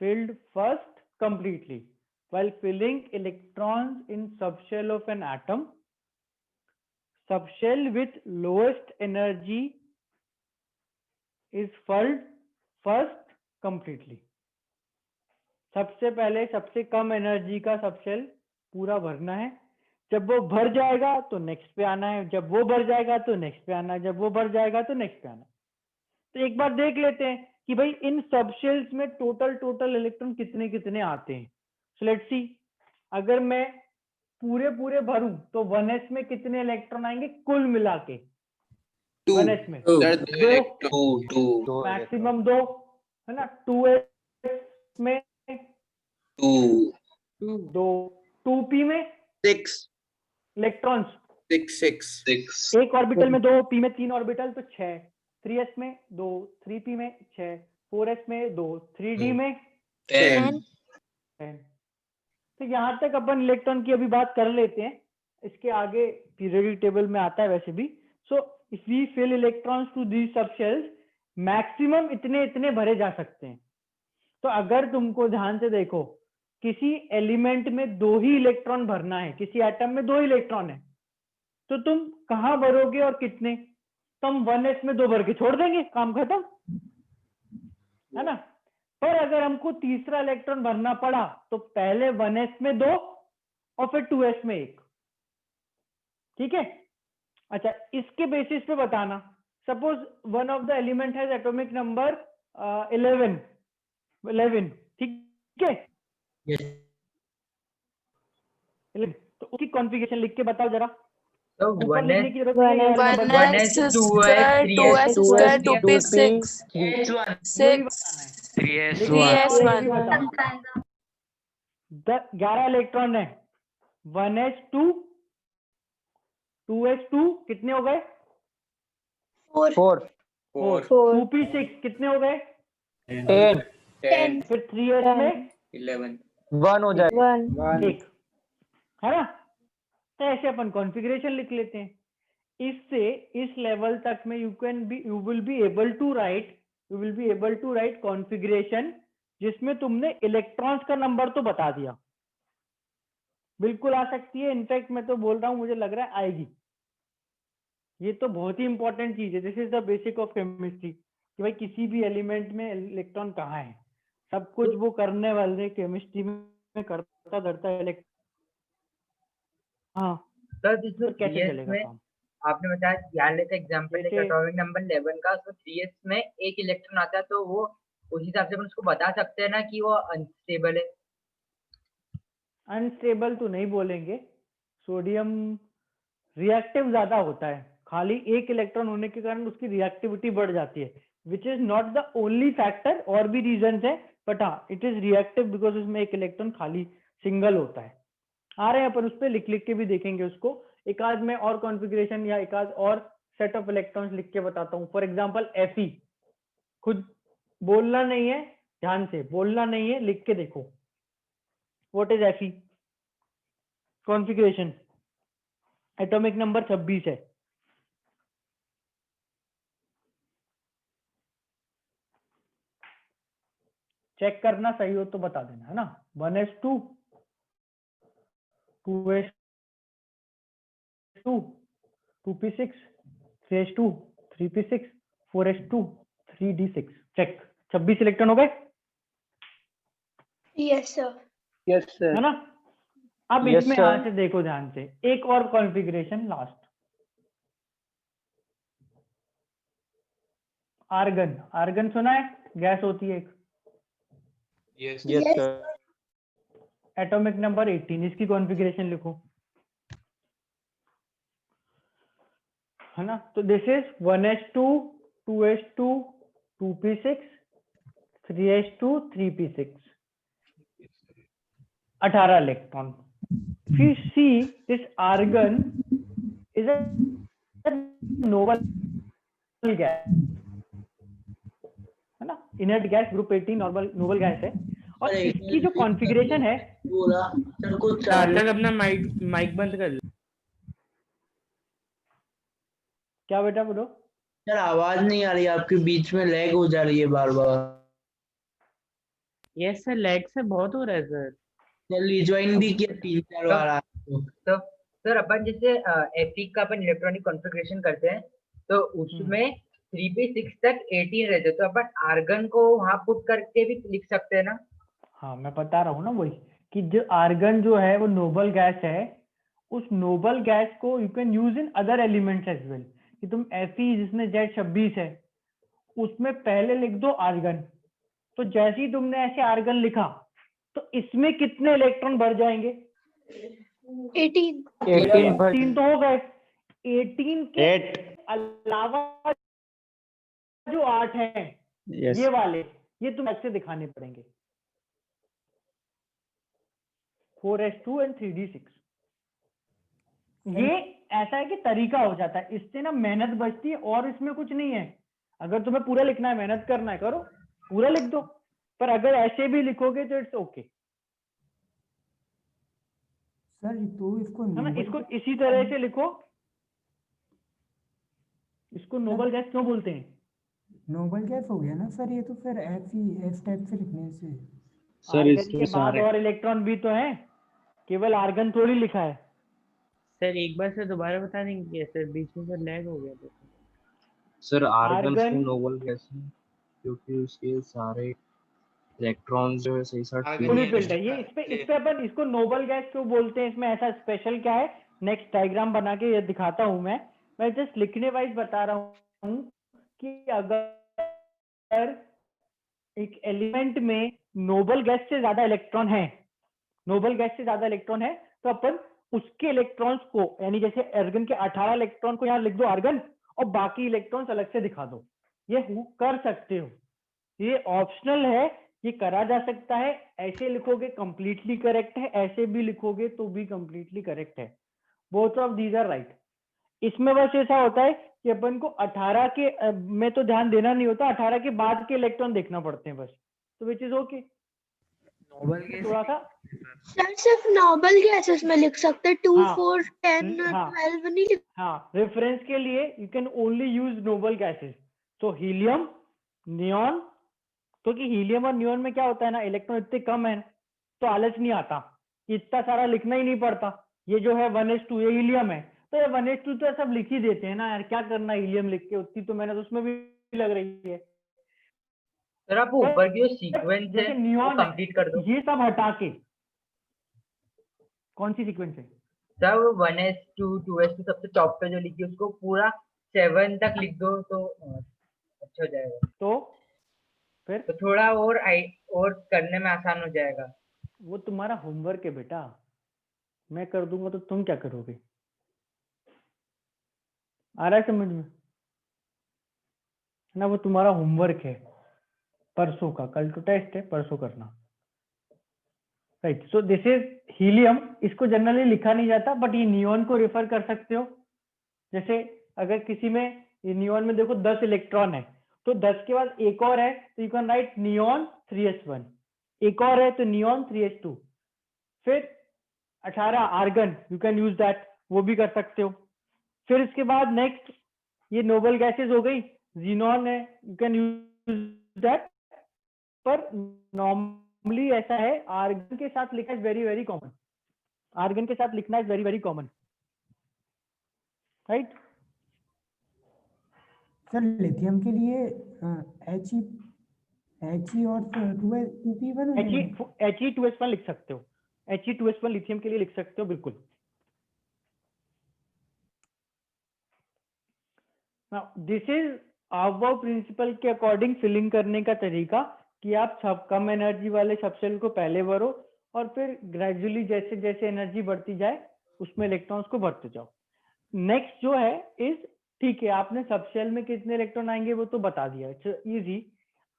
Filled first completely. While filling electrons in subshell of an atom, subshell with lowest energy is filled first completely. सबसे पहले सबसे कम एनर्जी का सबशेल पूरा भरना है, जब वो भर जाएगा तो नेक्स्ट पे आना है, जब वो भर जाएगा तो नेक्स्ट पे आना है, जब वो भर जाएगा तो नेक्स्ट पे आना है। तो एक बार देख लेते हैं कि भाई इन सबशेल्स में टोटल इलेक्ट्रॉन कितने कितने आते हैं। सो लेट्स सी, अगर मैं पूरे भरूं तो 1s में कितने इलेक्ट्रॉन आएंगे कुल मिला के? 1s में दो, मैक्सिमम 2 है ना। 2s में 2, 2p में
6
इलेक्ट्रॉन्स
6
एक ऑर्बिटल में 2, p में 3 ऑर्बिटल तो 6, 3s में 2, 3p में 6, 4s में 2, 3d में
10
तो यहाँ तक अपन इलेक्ट्रॉन की अभी बात कर लेते हैं, इसके आगे पीरियोडिक टेबल में आता है वैसे भी। So if we fill electrons to these subshells, maximum इतने भरे जा सकते हैं। तो अगर तुमको ध्यान से देखो, किसी एलिमेंट में 2 ही इलेक्ट्रॉन भरना है, किसी एटम में 2 इलेक्ट्रॉन है, तो तुम कहाँ भरोगे और कितने? तुम 1s में 2 भर के छोड़ देंगे, काम खत्म, है ना। पर अगर हमको तीसरा इलेक्ट्रॉन भरना पड़ा तो पहले 1s में 2 और फिर 2s में 1, ठीक है। अच्छा, इसके बेसिस पे बताना, suppose one of the element has atomic number 11, ठीक है। तो उसकी कॉन्फ़िगरेशन लिख के बताओ जरा।
तो
ऊपर लिखने की जरूरत नहीं है,
1s 2s 3s 2s 2p
6 11 electron है, 1s2 2s2 कितने हो गए?
4
2p6 कितने हो गए?
10
फिर 3s में
11
1 हो जाएगा
1, है ना। तो ऐसे अपन कॉन्फ़िगरेशन लिख लेते हैं। इससे इस लेवल तक में you will be able to write configuration जिसमें तुमने इलेक्ट्रॉन्स का नंबर तो बता दिया, बिल्कुल आ सकती है। इनफैक्ट मैं तो बोल रहा हूं, मुझे लग रहा है आएगी। ये तो बहुत ही इंपॉर्टेंट चीज है, this is the basic of chemistry, कि भाई किसी भी एलिमेंट में इलेक्ट्रॉन कहाँ है, सब कुछ वो करने वाले केमिस्ट्री में करता धरता है। हाँ
सर इसमें
कैसे
3s
चलेगा
में
काम?
आपने बताया, यहाँ लेते एग्जांपल एक एटॉमिक नंबर 11 का, तो 3s में एक इलेक्ट्रॉन आता है, तो वो उस हिसाब से अपन उसको बता सकते हैं ना कि वो अनस्टेबल है।
अनस्टेबल तो नहीं बोलेंगे, सोडियम रिएक्टिव ज्यादा होता है, खाली एक इलेक्ट्रॉन होने के कारण उसकी रिएक्टिविटी बढ़ जाती है, which is not the only factor, और भी रीजन है, बट हाँ इट इज रिएक्टिव बिकॉज उसमें एक इलेक्ट्रॉन खाली सिंगल होता है। आ रहे हैं अपन उस पर लिख के भी देखेंगे उसको। एक आध में और कॉन्फ़िगरेशन या एक आध और सेट ऑफ इलेक्ट्रॉन्स लिख के बताता हूँ। फॉर एग्जांपल Fe, खुद बोलना नहीं है, ध्यान से बोलना नहीं है, लिख के देखो। What is Fe configuration? Atomic number 26 है। चेक करना, सही हो तो बता देना, है ना। 1s2 2s2 2p6 3s2 3p6 4s2 3d6। Check, 26 electron हो गए,
Yes, sir.
है ना। अब इसमें यहां से देखो ध्यान से, एक और कॉन्फ़िगरेशन लास्ट, आर्गन सुना है, गैस होती है एक,
Yes.
एटॉमिक नंबर 18, इसकी कॉन्फ़िगरेशन लिखो। है ना। तो this is 1s2 2s2 2p6 3s2 3p6 18 electron. If you see this argon is a noble gas, है ना, inert gas group 18 Nobel gas है। और
सर,
इसकी जो कॉन्फ़िगरेशन है,
बोला सर कुछ
सार्थक अपना माइक बंद कर लो।
क्या बेटा बोलो?
सर आवाज नहीं आ रही, आपके बीच में लैग हो जा रही है बार बार।
यस सर, लैग से बहुत हो रहा है सर।
सर रिज्वाइन भी किया 3-4 बार आपको।
तो सर अपन जैसे Fe का अपन इलेक्ट्रॉनिक कॉन्फ़िगरेशन करते हैं तो उसमें 3p6 तक 18 रहते, तो अपन आर्गन को वहां पुट करके भी लिख सकते हैं ना?
हाँ मैं बता रहा हूँ ना वही, कि जो आर्गन जो है वो नोबल गैस है, उस नोबल गैस को you can use in other elements as well. कि तुम Fe जिसमें Z26 है उसमें पहले लिख दो आर्गन, तो जैसे ही तुमने ऐसे आर्गन लिखा तो इसमें कितने इलेक्ट्रॉन भर जाएंगे? 18 तो हो गए। 18 के अलावा जो 8 हैं ये वाले, ये तुम ऐसे दिखाने पड़ेंगे 4s2 and 3d6। ये ऐसा है कि तरीका हो जाता है, इससे ना मेहनत बचती है और इसमें कुछ नहीं है। अगर तुम्हें पूरा लिखना है, मेहनत करना है, करो पूरा लिख दो, पर अगर ऐसे भी लिखोगे तो इट्स ओके।
सर तो इसको
है ना,
नोबल
इसको इसी तरह से लिखो। इसको नोबल गैस क्यों बोलते हैं?
नोबल गैस हो गया ना सर, ये तो फिर एफ टाइप से लिखने से।
सर
आर्गन
इसमें
के बाद
सारे
और इलेक्ट्रॉन भी तो है, केवल आर्गन थोड़ी लिखा है।
सर एक बार से दोबारा बता देंगे क्या सर? बीच में सर लैग हो गया था।
सर आर्गन
आर्गन
क्यों नोबल गैस है? क्योंकि उसके सारे इलेक्ट्रॉन्स जो है सही साथ
फुली फिल्ड है। ये इस पे अपन इसको नोबल गैस क्यों बोलते हैं, इसमें ऐसा स्पेशल क्या है, नेक्स्ट डायग्राम बना के ये दिखाता हूं मैं जस्ट लिखने वाइज बता रहा हूं कि अगर एक एलिमेंट में नोबल गैस से ज्यादा इलेक्ट्रॉन है, नोबल गैस से ज्यादा इलेक्ट्रॉन है, तो अपन उसके इलेक्ट्रॉन्स को, यानी जैसे आर्गन के 18 इलेक्ट्रॉन को यहाँ लिख दो आर्गन, और बाकी इलेक्ट्रॉन्स अलग से दिखा दो। ये कर सकते हो, ये ऑप्शनल है, ये करा जा सकता है। ऐसे लिखोगे कंप्लीटली करेक्ट है, ऐसे भी लिखोगे तो भी कंप्लीटली करेक्ट है। Both of these are right. इसमें बस ऐसा होता है कि अपन को 18 के में तो ध्यान देना नहीं होता, 18 के बाद के इलेक्ट्रॉन देखना पड़ते हैं बस, तो which is okay.
Noble gas
थोड़ा सा
सर सिर्फ नोबल गैसेस में लिख सकते हैं, 2
हाँ,
4 10
हाँ,
12 नहीं लिख।
हाँ, रेफरेंस के लिए you can only use noble gases. तो हीलियम, नियॉन, क्योंकि हीलियम और नियॉन में क्या होता है ना, इलेक्ट्रॉन इतने कम है तो आलस नहीं आता, इतना सारा लिखना ही नहीं पड़ता। ये जो है 1s2 ये हीलियम है, तो ये 1s2 तो सब लिख ही देते हैं ना यार, क्या करना हीलियम लिख के, उतनी तो मेहनत उसमें भी लग रही है।
सर आप ऊपर की जो सीक्वेंस है वो
नियॉन
कंप्लीट कर दो।
ये सब हटा के, कौन सी सीक्वेंस है?
सर 1s2 2s2 सबसे टॉप पे जो लिखी है उसको पूरा 7 तक लिख दो तो अच्छा हो जाएगा।
तो फिर
तो थोड़ा और करने में आसान हो जाएगा।
वो तुम्हारा होमवर्क है बेटा, मैं कर दूंगा तो तुम क्या करोगे? आ रहा है समझ में ना? वो तुम्हारा होमवर्क है परसों का, कल तो टेस्ट है, परसों करना। Right, so this is helium. इसको जनरली लिखा नहीं जाता, बट ये नियॉन को रेफर कर सकते हो। जैसे अगर किसी में, ये नियॉन में देखो 10 इलेक्ट्रॉन है, तो 10 के बाद एक और है तो you can write neon 3s1, एक और है तो नियॉन 3s2, फिर 18 argon, you can use that, वो भी कर सकते हो। फिर इसके बाद नेक्स्ट ये नोबल गैसेस हो गई, जीनॉन है, यू कैन यूज दैट। पर नॉर्मली ऐसा है, आर्गन के साथ लिखना is very very common, argon के साथ लिखना is very very common, right.
Sir lithium के लिए He और 2p1
He2s1 लिख सकते हो, He2s1 लिथियम के लिए लिख सकते हो, बिल्कुल। Now this is our principle के अकॉर्डिंग फिलिंग करने का तरीका, कि आप सब कम एनर्जी वाले सबसेल को पहले भरो और फिर ग्रेजुअली जैसे जैसे एनर्जी बढ़ती जाए उसमें इलेक्ट्रॉन्स को भरते जाओ। नेक्स्ट जो है इज ठीक है, आपने सबशेल में कितने इलेक्ट्रॉन आएंगे वो तो बता दिया, इजी।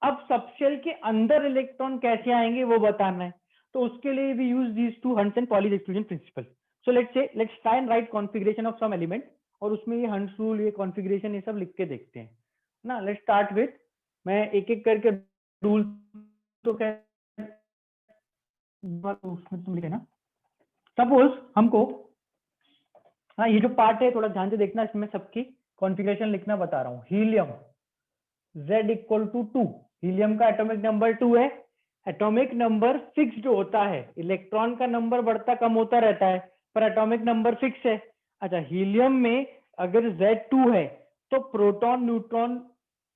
अब सबशेल के अंदर इलेक्ट्रॉन कैसे आएंगे वो बताना है, तो उसके लिए we use these two Hund's and Pauli's exclusion principle. So let's try and write configuration of some element, और उसमें ये हंट्स रूल, ये कॉन्फ़िगरेशन, ये सब लिख के देखते हैं ना। लेट्स स्टार्ट विथ, मैं एक एक करके रूल तो उसमें तुम लिखे ना। सपोज हमको, हाँ ये जो पार्ट है थोड़ा ध्यान से देखना, इसमें सबकी कॉन्फ़िगरेशन लिखना बता रहा हूँ। Helium Z equal to 2, helium का एटॉमिक नंबर 2 है। एटॉमिक नंबर फिक्स्ड होता है, इलेक्ट्रॉन का नंबर बढ़ता कम होता रहता है, पर एटॉमिक नंबर फिक्स है। अच्छा, हीलियम में अगर Z2 है तो प्रोटॉन न्यूट्रॉन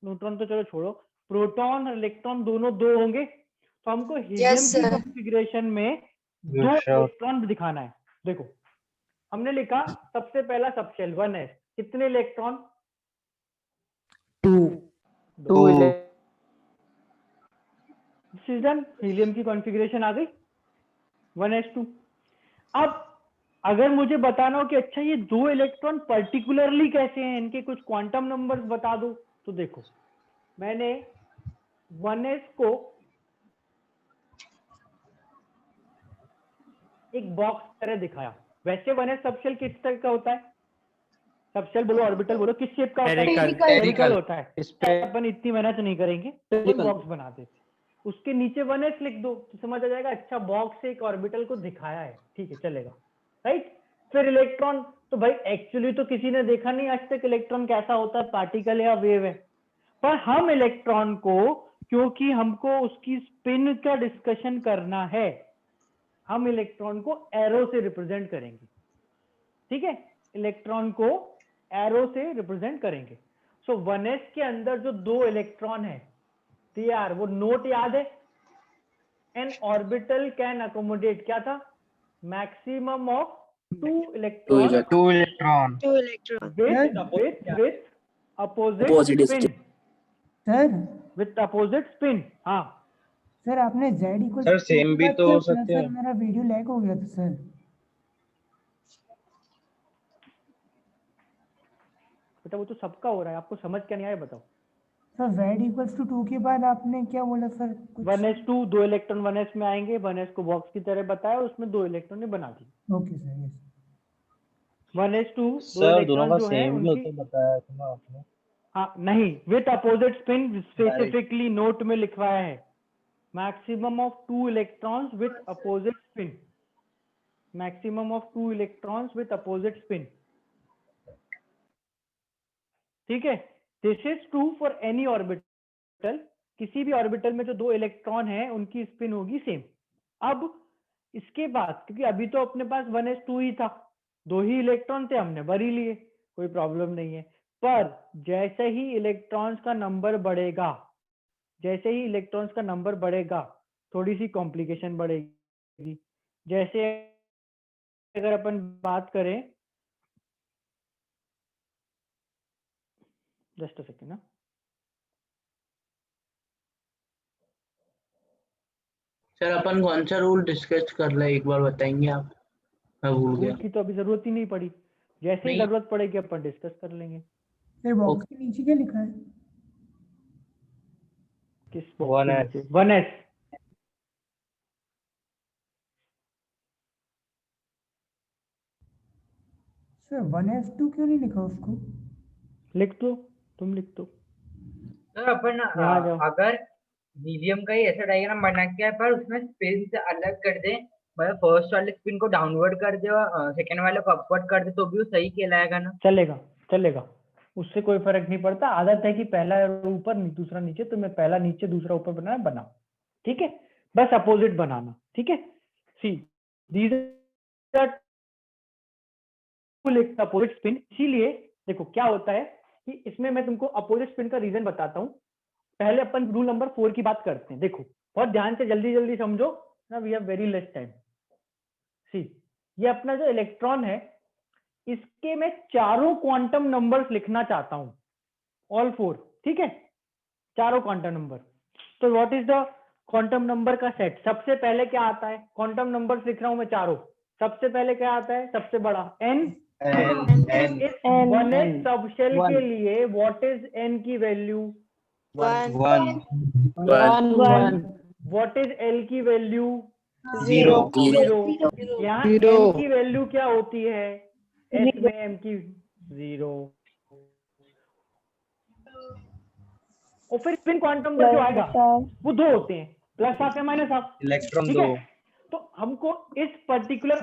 तो चलो छोड़ो, प्रोटॉन और इलेक्ट्रॉन दोनों 2 होंगे। तो हमको हीलियम की कॉन्फ़िगरेशन में 2 इलेक्ट्रॉन दिखाना है। देखो हमने लिखा सबसे पहला सबशेल 1s, कितने इलेक्ट्रॉन? 2। हीलियम की कॉन्फ़िगरेशन आ गई 1s2। अब अगर मुझे बताना हो कि अच्छा ये 2 इलेक्ट्रॉन पर्टिकुलरली कैसे हैं, इनके कुछ क्वांटम नंबर्स बता दो, तो देखो मैंने 1s को एक बॉक्स तरह दिखाया। वैसे 1s सबशेल किस तरह का होता है? सबशेल बोलो, ऑर्बिटल बोलो, किस शेप का होता है? स्फेरिकल होता है। अपन इतनी मेहनत नहीं करेंगे, बॉक्स बना देते, उसके नीचे 1s लिख दो तो समझ आ जाएगा, अच्छा बॉक्स से एक ऑर्बिटल को दिखाया है, ठीक है चलेगा, राइट। फिर इलेक्ट्रॉन, तो भाई एक्चुअली तो किसी ने देखा नहीं आज तक इलेक्ट्रॉन कैसा होता है, पार्टिकल या वेव है, पर हम इलेक्ट्रॉन को, क्योंकि हमको उसकी स्पिन का डिस्कशन करना है, हम इलेक्ट्रॉन को एरो से रिप्रेजेंट करेंगे। ठीक है, इलेक्ट्रॉन को एरो से रिप्रेजेंट करेंगे। सो 1s के अंदर जो 2 इलेक्ट्रॉन है, यार वो नोट याद है, एन ऑर्बिटल कैन अकोमोडेट, क्या था? Maximum of 2 electron with opposite spin,
sir
with opposite spin। हाँ
सर आपने Z इक्वल
सर सेम भी तो हो सकते
सर
हैं।
मेरा वीडियो लैग हो गया था सर।
बेटा वो तो सबका हो रहा है, आपको समझ क्या नहीं आया बताओ।
सर Z इक्वल्स टू 2 के बाद आपने क्या बोला सर?
1s2, 2 इलेक्ट्रॉन 1s में आएंगे, 1s को बॉक्स की तरह बताया, उसमें 2 इलेक्ट्रॉन ने बना दी।
Okay sir, yes
1s2, 2
sir दोनों
इलेक्ट्रॉन
का
जो है
सेम भी
उनकी,
होता बताया था ना आपने।
हाँ नहीं, with opposite spin specifically note में लिखवाया है, maximum of 2 electrons with opposite spin, maximum of 2 electrons with opposite spin. ठीक है, this is true for any orbital, किसी भी ऑर्बिटल में जो 2 इलेक्ट्रॉन है उनकी स्पिन होगी सेम। अब इसके बाद, क्योंकि अभी तो अपने पास 1s2 ही था, 2 ही इलेक्ट्रॉन थे, हमने भर ही लिए, कोई प्रॉब्लम नहीं है। पर जैसे ही इलेक्ट्रॉन्स का नंबर बढ़ेगा, जैसे ही इलेक्ट्रॉन्स का नंबर बढ़ेगा, थोड़ी सी कॉम्प्लिकेशन बढ़ेगी। जैसे अगर अपन बात करें, जस्ट अ सेकेंड ना,
सर अपन कौन सा रूल डिस्कस कर रहे हैं, एक बार बताएंगे आप? मैं भूल गया।
रूल की तो अभी जरूरत ही नहीं पड़ी, जैसे ही
नहीं।
जरूरत पड़ेगी अपन डिस्कस कर लेंगे।
सर बॉक्स के नीचे क्या लिखा है?
किस बॉक्स के नीचे? 1s।
सर 1s2 क्यों नहीं लिखा उसको?
लिख दो, तुम लिख दो।
सर अपन
यहाँ जाओ।
अगर हीलियम का ही ऐसा डायग्राम बना के है, पर उसमें स्पिन से अलग कर दे, मतलब फर्स्ट वाले स्पिन को डाउनवर्ड कर दे और सेकेंड वाले को अपवर्ड कर दे, तो भी वो सही कहलाएगा ना?
चलेगा चलेगा, उससे कोई फर्क नहीं पड़ता। आदत है कि पहला ऊपर दूसरा नीचे, तो मैं पहला नीचे दूसरा ऊपर बनाया, बनाओ, ठीक है, बस अपोजिट बनाना, ठीक है। See these are opposite spin, इसीलिए देखो क्या होता है कि इसमें मैं तुमको अपोजिट स्पिन का रीजन बताता हूँ। पहले अपन रूल नंबर 4 की बात करते हैं, देखो बहुत ध्यान से, जल्दी जल्दी समझो ना, we have very less time. See ये अपना जो इलेक्ट्रॉन है, इसके मैं चारों क्वांटम नंबर्स लिखना चाहता हूं, ऑल 4, ठीक है, चारों क्वांटम नंबर। तो what is the quantum number का सेट? सबसे पहले क्या आता है? क्वांटम नंबर्स लिख रहा हूं मैं चारों, सबसे पहले क्या आता है? सबसे बड़ा n,
N.
इस 1s सबशेल के लिए व्हाट इज n की वैल्यू?
1.
व्हाट इज l की वैल्यू?
0.
0। यहाँ n की वैल्यू क्या होती है? s में m की 0। और फिर स्पिन क्वांटम नंबर जो आएगा वो 2 होते हैं, प्लस हाफ या माइनस हाफ।
इलेक्ट्रॉन
ठीक
2.
है, तो हमको इस पर्टिकुलर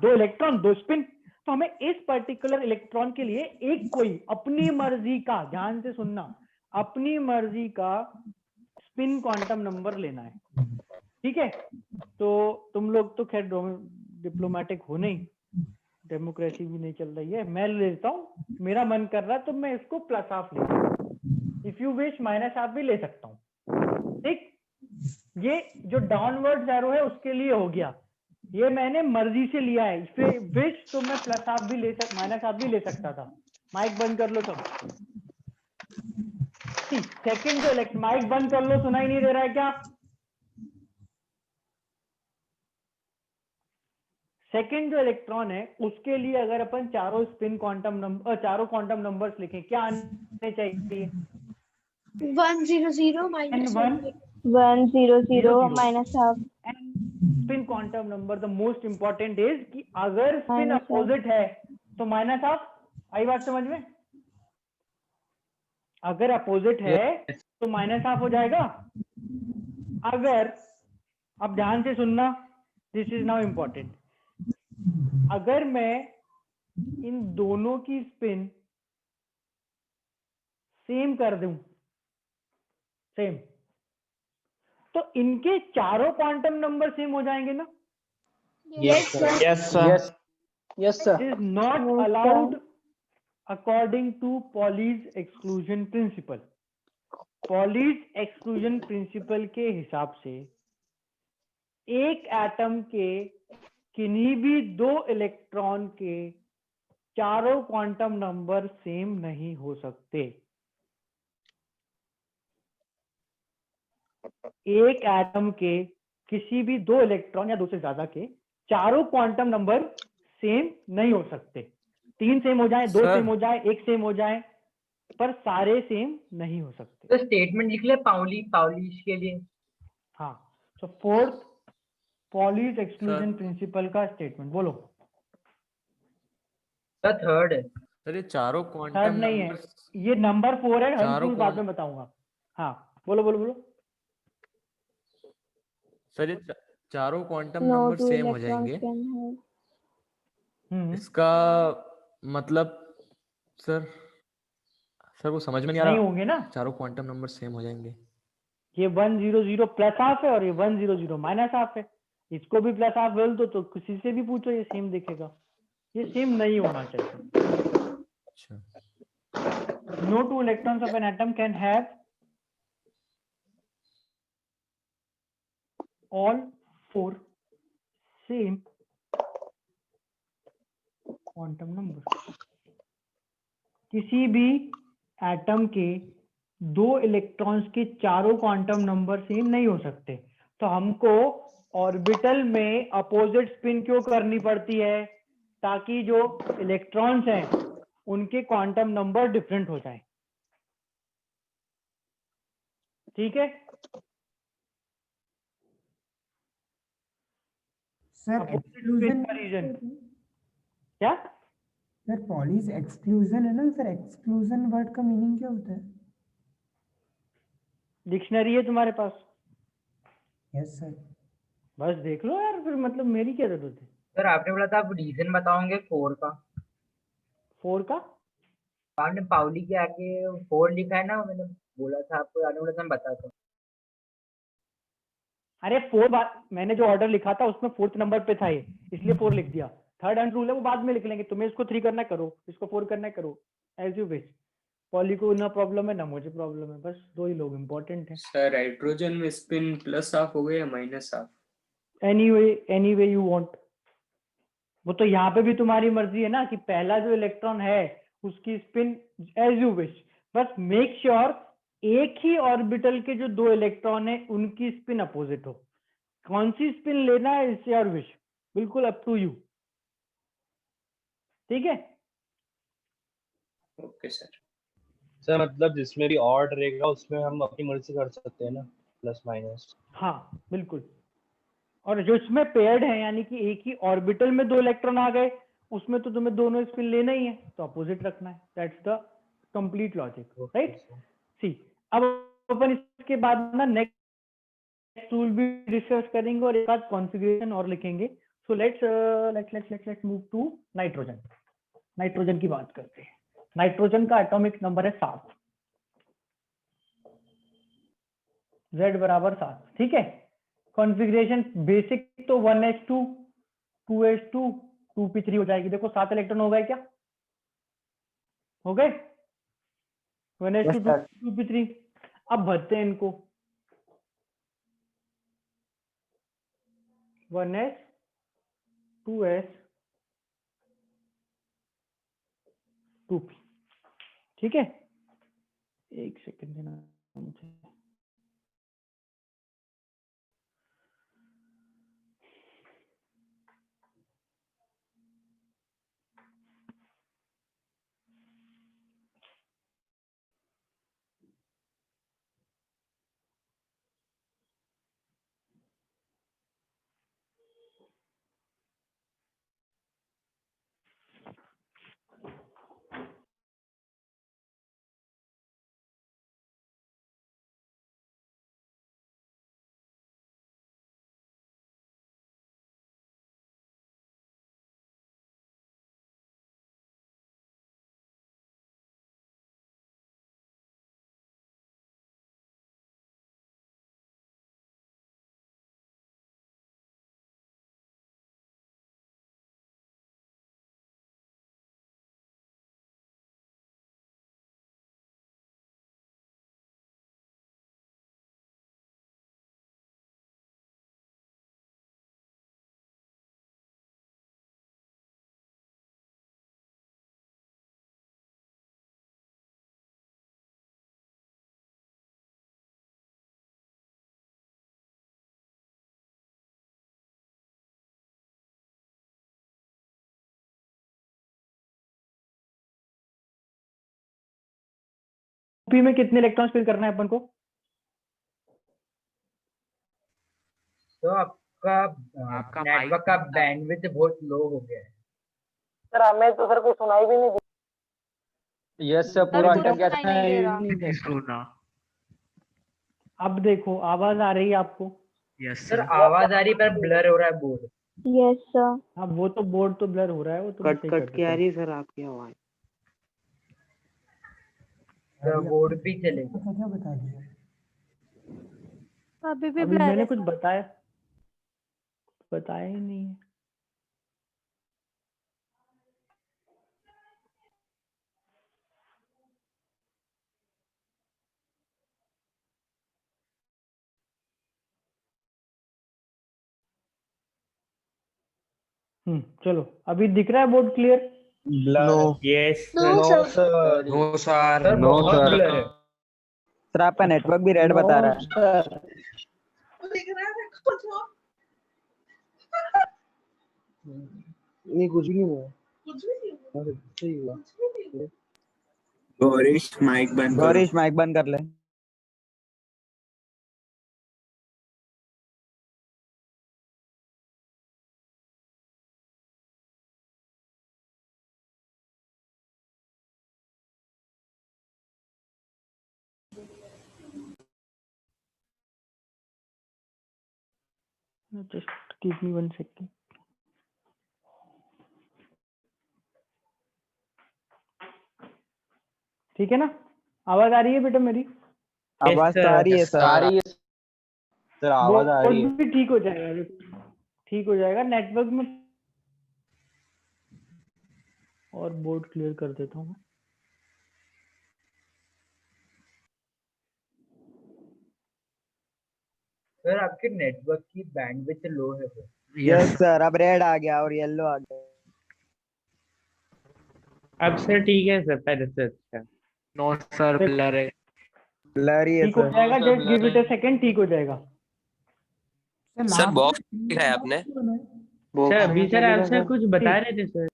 2 इलेक्ट्रॉन 2 स्पिन, तो हमें इस पर्टिकुलर इलेक्ट्रॉन के लिए एक कोई अपनी मर्जी का, ध्यान से सुनना, अपनी मर्जी का स्पिन क्वांटम नंबर लेना है। ठीक है, तो तुम लोग तो खैर डिप्लोमेटिक हो नहीं, डेमोक्रेसी भी नहीं चल रही है, मैं लेता हूँ, मेरा मन कर रहा है तो मैं इसको प्लस हाफ लेता हूँ, if you wish minus half भी ले सकता हूँ। ठीक, ये जो डाउनवर्ड एरो है उसके लिए हो गया, ये मैंने मर्जी से लिया है, इफ विश तो मैं प्लस हाफ भी माइनस हाफ भी ले सकता था। माइक बंद कर लो सब। सेकंड जो इलेक्ट्रॉन, माइक बंद कर लो, सुनाई नहीं दे रहा है क्या? सेकंड जो इलेक्ट्रॉन है उसके लिए अगर अपन चारों स्पिन क्वांटम नंबर, चारों क्वांटम नंबर्स लिखें, क्या आने चाहिए?
100 minus
100
minus half.
Spin quantum number the most important is कि अगर स्पिन अपोजिट है तो माइनस हाफ। आई बात समझ में? अगर अपोजिट है तो माइनस हाफ हो जाएगा। अगर, अब ध्यान से सुनना, दिस इज नाउ इंपॉर्टेंट, अगर मैं इन दोनों की स्पिन सेम कर दूं, सेम, तो इनके चारों क्वांटम नंबर सेम हो जाएंगे ना?
Yes, sir.
Yes, sir.
It is not allowed according to Pauli's exclusion principle. Pauli's exclusion principle के हिसाब से एक एटम के किन्हीं भी 2 इलेक्ट्रॉन के चारों क्वांटम नंबर सेम नहीं हो सकते। एक एटम के किसी भी 2 इलेक्ट्रॉन या 2 से ज्यादा के चारों क्वांटम नंबर सेम नहीं हो सकते। 3 सेम हो जाए, 2 सेम हो जाए, 1 सेम हो जाए, पर सारे सेम नहीं हो सकते।
तो स्टेटमेंट लिख ले पाउलिश के लिए।
हाँ, तो फोर्थ पॉलीज एक्सक्लूजन प्रिंसिपल का स्टेटमेंट बोलो।
थर्ड है
सर, ये चारों
थर्ड
क्वांटम
नहीं है,
नंबर्स
ये नंबर 4 है,
चारों
हम बाद में बताऊंगा। हाँ बोलो बोलो बोलो।
सर, ये चारों क्वांटम नंबर सेम हो जाएंगे, इसका मतलब सर वो समझ में नहीं आ
नहीं
रहा।
होंगे ना,
चारों क्वांटम नंबर सेम हो जाएंगे।
ये 100 प्लस हाफ है और ये 100 माइनस हाफ है, इसको भी प्लस हाफ बोल दो तो किसी से भी पूछो ये सेम दिखेगा, ये सेम नहीं होना चाहिए।
अच्छा,
no 2 electrons of an atom can have all 4 same quantum number। किसी भी एटम के 2 इलेक्ट्रॉन्स के चारों क्वांटम नंबर सेम नहीं हो सकते, तो हमको ऑर्बिटल में अपोजिट स्पिन क्यों करनी पड़ती है? ताकि जो इलेक्ट्रॉन्स हैं उनके क्वांटम नंबर डिफरेंट हो जाए। ठीक है
सर एक्सक्लूजन
का रीजन क्या?
सर पॉलीज एक्सक्लूजन है ना सर, एक्सक्लूजन वर्ड का मीनिंग क्या होता है?
डिक्शनरी है तुम्हारे पास?
Yes sir.
बस देख लो यार, फिर मतलब मेरी क्या जरूरत है?
सर आपने बोला था आप रीजन बताओगे 4 का।
4 का
आपने पाउली के आगे 4 लिखा है ना, मैंने बोला था आपको, आपने बोला था मैं बताता हूँ।
अरे 4 मैंने जो ऑर्डर लिखा था उसमें 4th नंबर पे था ये, इसलिए 4 लिख दिया। थर्ड एंड रूल है वो बाद में लिख लेंगे, तुम्हें इसको 3 करना करो, इसको 4 करना करो, एज यू विश। पॉली को ना प्रॉब्लम है ना मुझे प्रॉब्लम है, बस 2 ही लोग इंपॉर्टेंट है।
सर हाइड्रोजन में स्पिन प्लस हाफ हो गया या minus half?
Any way you want, वो तो यहाँ पे भी तुम्हारी मर्जी है ना कि पहला जो इलेक्ट्रॉन है उसकी स्पिन एज यू विश, बस मेक श्योर एक ही ऑर्बिटल के जो 2 इलेक्ट्रॉन है उनकी स्पिन अपोजिट हो। कौन सी स्पिन लेना है इससे और विश, बिल्कुल अप टू यू। ठीक है।
Okay sir.
सर मतलब जिसमें भी ऑड रहेगा उसमें हम अपनी मर्जी से कर सकते हैं ना, प्लस माइनस।
हाँ बिल्कुल। और जो इसमें पेयर्ड है यानी कि एक ही ऑर्बिटल में 2 इलेक्ट्रॉन आ गए, उसमें तो तुम्हें दोनों स्पिन लेना ही है, तो अपोजिट रखना है। That's the complete logic, right. See अब अपन इसके बाद ना नेक्स्ट टूल भी डिस्कस करेंगे और एक आध कॉन्फ़िगरेशन और लिखेंगे। So let's move to nitrogen. Nitrogen की बात करते हैं। नाइट्रोजन का एटॉमिक नंबर है 7, Z बराबर 7, ठीक है। कॉन्फ़िगरेशन बेसिक तो 1s2 2s2 2p3 हो जाएगी। देखो 7 इलेक्ट्रॉन हो गए क्या, हो गए 1s2 2p3। अब भरते हैं इनको 1s 2s 2p, ठीक है। एक सेकंड देना मुझे। पी में कितने इलेक्ट्रॉन फिल करना है अपन को?
तो आपका नेटवर्क का बैंडविड्थ बहुत लो हो गया है
सर। हमें तो सर कोई सुनाई भी नहीं दी। यस सर, पूरा अटक गया
सुना।
अब देखो आवाज आ रही है आपको?
Yes
sir. आवाज आ रही पर ब्लर हो रहा है बोर्ड।
Yes sir.
अब वो तो बोर्ड तो ब्लर हो रहा है, वो तो
कट कट के आ रही है सर आपकी आवाज।
तो बोर्ड भी चलेगा।
क्या बता दिया?
अभी भी
अभी
ब्लर
मैंने
है
कुछ
सर।
बताया ही नहीं है। चलो अभी दिख रहा है board clear?
No.
Yes
no sir.
No sir.
Sir
no
बहुत
सर।
ब्लर है।
सर आपका नेटवर्क भी रेड बता रहा है।
नहीं कुछ भी नहीं हुआ। अरे, सही हुआ।
गौरीश माइक बंद करो।
गौरीश माइक बंद कर ले।
Just give me 1 second. ठीक है ना? आवाज आ रही है बेटा मेरी?
आवाज तो आ रही है सर।
आ रही है सर, आवाज आ रही है।
बोर्ड भी ठीक हो जाएगा, ठीक हो जाएगा नेटवर्क में। और बोर्ड क्लियर कर देता हूँ।
सर आपके नेटवर्क की बैंडविड्थ लो है सर।
यस सर, अब रेड आ गया और येलो आ गया।
अब सर ठीक है सर, पहले से अच्छा।
नो सर, ब्लर है।
ब्लर ही है
ठीक हो
सर।
जाएगा, just give it a second, ठीक हो जाएगा।
सर बॉक्स लिखा है आपने?
सर अभी सर आप सर कुछ बता रहे थे सर।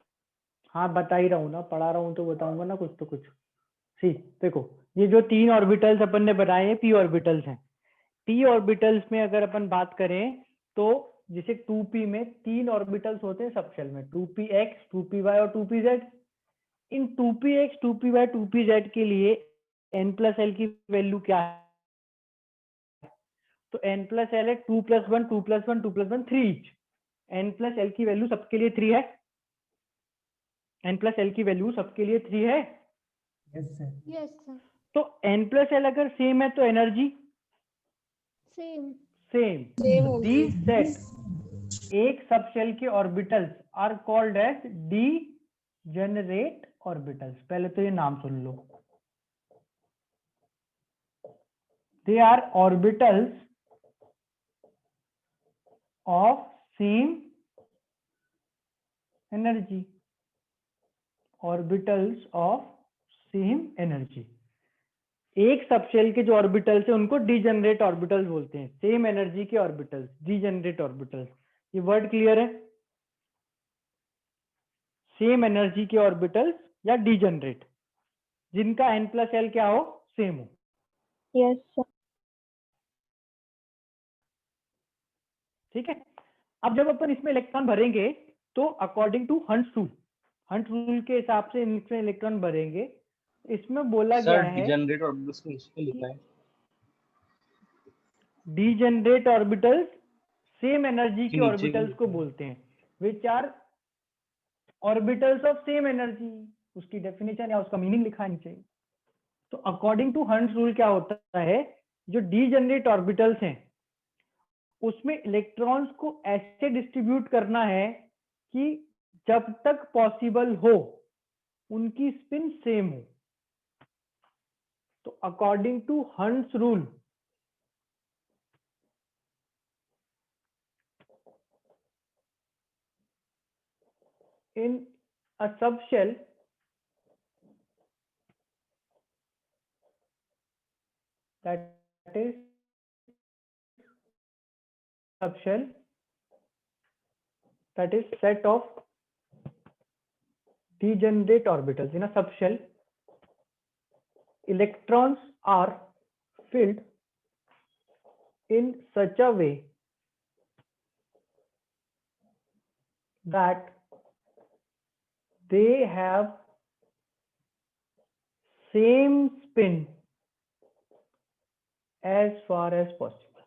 हाँ बता ही रहा हूँ ना, पढ़ा रहा हूँ तो बताऊंगा ना कुछ तो कुछ। सी देखो, ये जो 3 ऑर्बिटल्स अपन ने बनाए हैं p ऑर्बिटल्स हैं। p ऑर्बिटल्स में अगर अपन बात करें तो जैसे 2p में 3 ऑर्बिटल्स होते हैं सब शेल में, 2px, 2py और 2pz। इन 2px, 2py, 2pz के लिए n प्लस एल की वैल्यू क्या है? तो n प्लस एल है 2 + 1, 2 + 1, 2 + 1, 3 ईच। n प्लस एल की वैल्यू सबके लिए 3 है। n प्लस एल की वैल्यू सबके लिए 3 है।
Yes sir.
Yes sir.
तो n प्लस एल अगर सेम है तो एनर्जी
सेम
सेम।
सेम होगी।
दीज सेट एक सबशेल के orbitals are called as degenerate orbitals. पहले तो ये नाम सुन लो, they are orbitals of same energy. Orbitals of same energy. एक सबशेल के जो ऑर्बिटल्स है उनको डीजेनरेट ऑर्बिटल्स बोलते हैं। सेम एनर्जी के ऑर्बिटल्स डीजेनरेट ऑर्बिटल्स। ये वर्ड क्लियर है? सेम एनर्जी के ऑर्बिटल्स या डीजेनरेट, जिनका n प्लस एल क्या हो, सेम हो।
Yes sir.
ठीक है। अब जब अपन इसमें इलेक्ट्रॉन भरेंगे तो अकॉर्डिंग टू हंट्स रूल के हिसाब से इसमें इलेक्ट्रॉन भरेंगे। इसमें बोला गया
सर
है
डिजेनरेट ऑर्बिटल्स में इसमें लिखा है
डीजेनरेट ऑर्बिटल्स सेम एनर्जी के
नीचे
ऑर्बिटल्स को बोलते हैं, which are orbitals of same energy. उसकी डेफिनेशन या उसका मीनिंग लिखा नीचे। तो अकॉर्डिंग टू हंट्स रूल क्या होता है, जो डीजेनरेट ऑर्बिटल्स हैं उसमें इलेक्ट्रॉन्स को ऐसे डिस्ट्रीब्यूट करना है कि जब तक पॉसिबल हो उनकी स्पिन सेम हो। तो according to Hund's rule in a subshell that is subshell that is set of degenerate orbitals. In a subshell, electrons are filled in such a way that they have same spin as far as possible.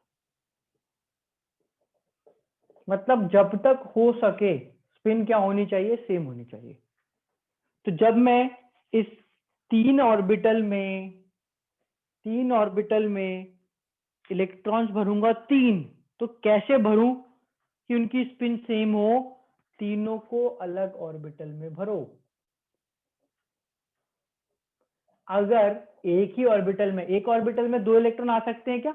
मतलब जब तक हो सके स्पिन क्या होनी चाहिए, सेम होनी चाहिए। तो जब मैं इस 3 ऑर्बिटल में इलेक्ट्रॉन्स भरूंगा 3, तो कैसे भरूं कि उनकी स्पिन सेम हो? तीनों को अलग ऑर्बिटल में भरो। अगर एक ही ऑर्बिटल में, एक ऑर्बिटल में 2 इलेक्ट्रॉन आ सकते हैं क्या?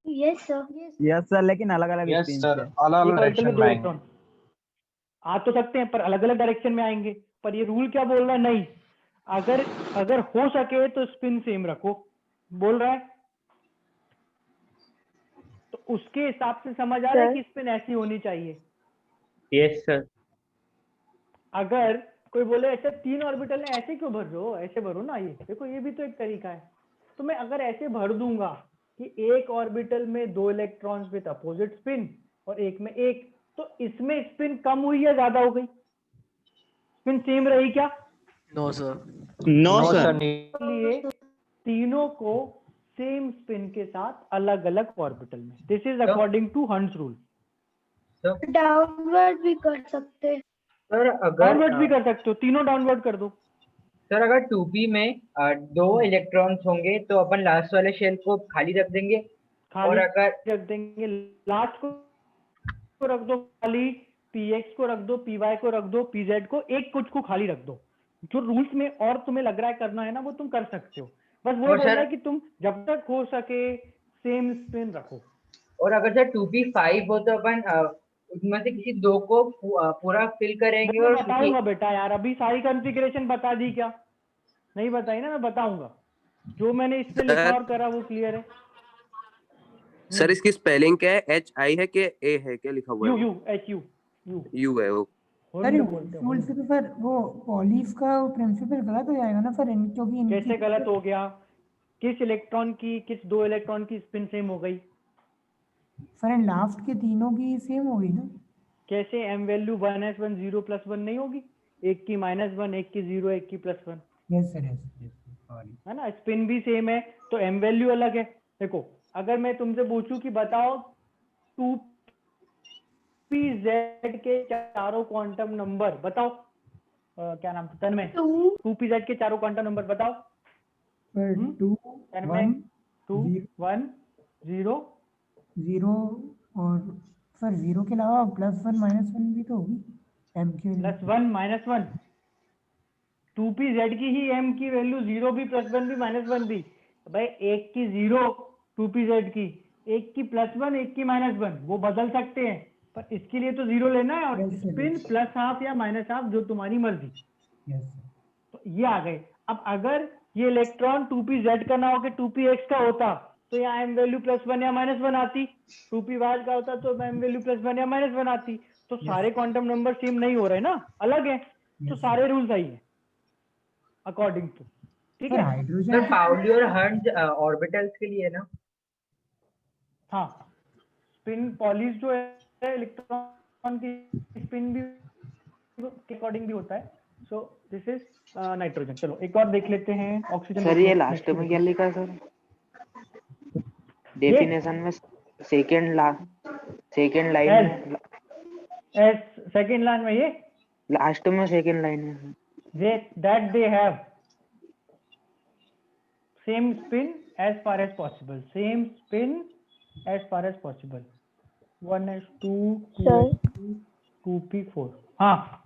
Yes sir.
यस सर, लेकिन अलग अलग
यस
स्पिन
सर
से।
अलग
एक
अलग
ऑर्बिटल में
डायरेक्शन
2
में
इलेक्ट्रॉन आ तो सकते हैं पर अलग अलग डायरेक्शन में आएंगे। पर ये रूल क्या बोल रहा है? नहीं, अगर हो सके तो स्पिन सेम रखो बोल रहा है। तो उसके हिसाब से समझ आ रहा है कि स्पिन ऐसी होनी चाहिए।
Yes sir.
अगर कोई बोले अच्छा 3 ऑर्बिटल है ऐसे क्यों भर रहे हो, ऐसे भरो ना। ये देखो, ये भी तो एक तरीका है। तो मैं अगर ऐसे भर दूंगा कि एक ऑर्बिटल में 2 इलेक्ट्रॉन्स विद अपोजिट स्पिन और एक में एक, तो इसमें स्पिन कम हुई या ज्यादा हो गई? स्पिन सेम रही क्या?
No sir
no sir.
इसलिए तीनों को सेम स्पिन के साथ अलग अलग ऑर्बिटल में। This is according to Hund's rule.
Downward भी कर सकते हैं।
सर अगर
डाउनवर्ड भी कर सकते हो, तीनों डाउनवर्ड कर दो।
सर अगर 2p में 2 इलेक्ट्रॉन्स होंगे तो अपन लास्ट वाले शेल को खाली रख देंगे।
खाली
और अगर
रख देंगे, लास्ट को रख दो खाली, px को रख दो, py को रख दो, pz को, एक कुछ को खाली रख दो। जो रूल्स में और तुम्हें लग रहा है करना है ना, वो तुम कर सकते हो। बस वो बोल रहा है कि तुम जब तक हो सके सेम स्पिन रखो।
और अगर सर 2p5 हो तो अपन उसमें से किसी 2 को पूरा फिल करेंगे।
मैं
और
बताऊंगा बेटा यार, अभी सारी कॉन्फ़िगरेशन बता दी क्या? नहीं बताई ना, मैं बताऊंगा। जो मैंने इस पे लिखा और करा वो क्लियर है।
सर इसकी स्पेलिंग क्या है? HI है कि A है, क्या लिखा हुआ है?
यू HU
यू है।
सर रूल से तो फिर वो पॉलीफ का प्रिंसिपल गलत हो जाएगा ना फिर क्योंकि इनकी
कैसे गलत हो गया? किस इलेक्ट्रॉन की, किस दो इलेक्ट्रॉन की स्पिन सेम हो गई?
फ्रेंड लास्ट के तीनों की सेम होगी ना?
कैसे? एम वैल्यू 1s1 0 + 1 नहीं होगी? एक की -1, एक की 0, एक की +1,
यस सर सॉरी
है ना? स्पिन भी सेम है तो एम वैल्यू अलग है। देखो अगर मैं तुमसे पूछूं कि बताओ 2pz के चारों क्वांटम नंबर बताओ, क्या नाम था तन्मय? 2pz के चारों क्वांटम नंबर बताओ।
2
तन्मय
1
2 1 0
0 और सर 0 के अलावा +1 -1 भी तो होगी m की वैल्यू।
+1 -1 2pz की ही m की वैल्यू 0 भी +1 भी -1 भी। भाई एक की 0 2pz की, एक की +1 एक की -1, वो बदल सकते हैं पर इसके लिए तो 0 लेना है और
Yes, sir,
स्पिन
yes.
+½ या -½ जो तुम्हारी मर्जी।
यस सर
तो ये आ गए। अब अगर ये इलेक्ट्रॉन 2pz का ना होकर 2px का होता तो यहाँ m वैल्यू +1 या -1 आती, 2py का होता तो m वैल्यू +1 या -1 आती। तो सारे क्वांटम नंबर सेम नहीं हो रहे ना, अलग है, तो
Yes,
सारे रूल सही है अकॉर्डिंग टू। ठीक
सर
है?
हाइड्रोजन
सर पाउली और हर्ट्ज ऑर्बिटल्स के लिए ना?
हाँ, स्पिन पॉलीज जो है इलेक्ट्रॉन की स्पिन भी के अकॉर्डिंग भी होता है। So this is nitrogen. चलो एक और देख लेते हैं, ऑक्सीजन
सर
देख लो,
ये लास्ट
next
में
देख
क्या
लो।
लिखा है सर? डेफिनेशन में सेकंड लाइन में
सेकंड लाइन में ये
लास्ट में सेकंड लाइन में
that they have same spin as far as possible, same spin as far as possible, 1s2 2s2 2p4। हाँ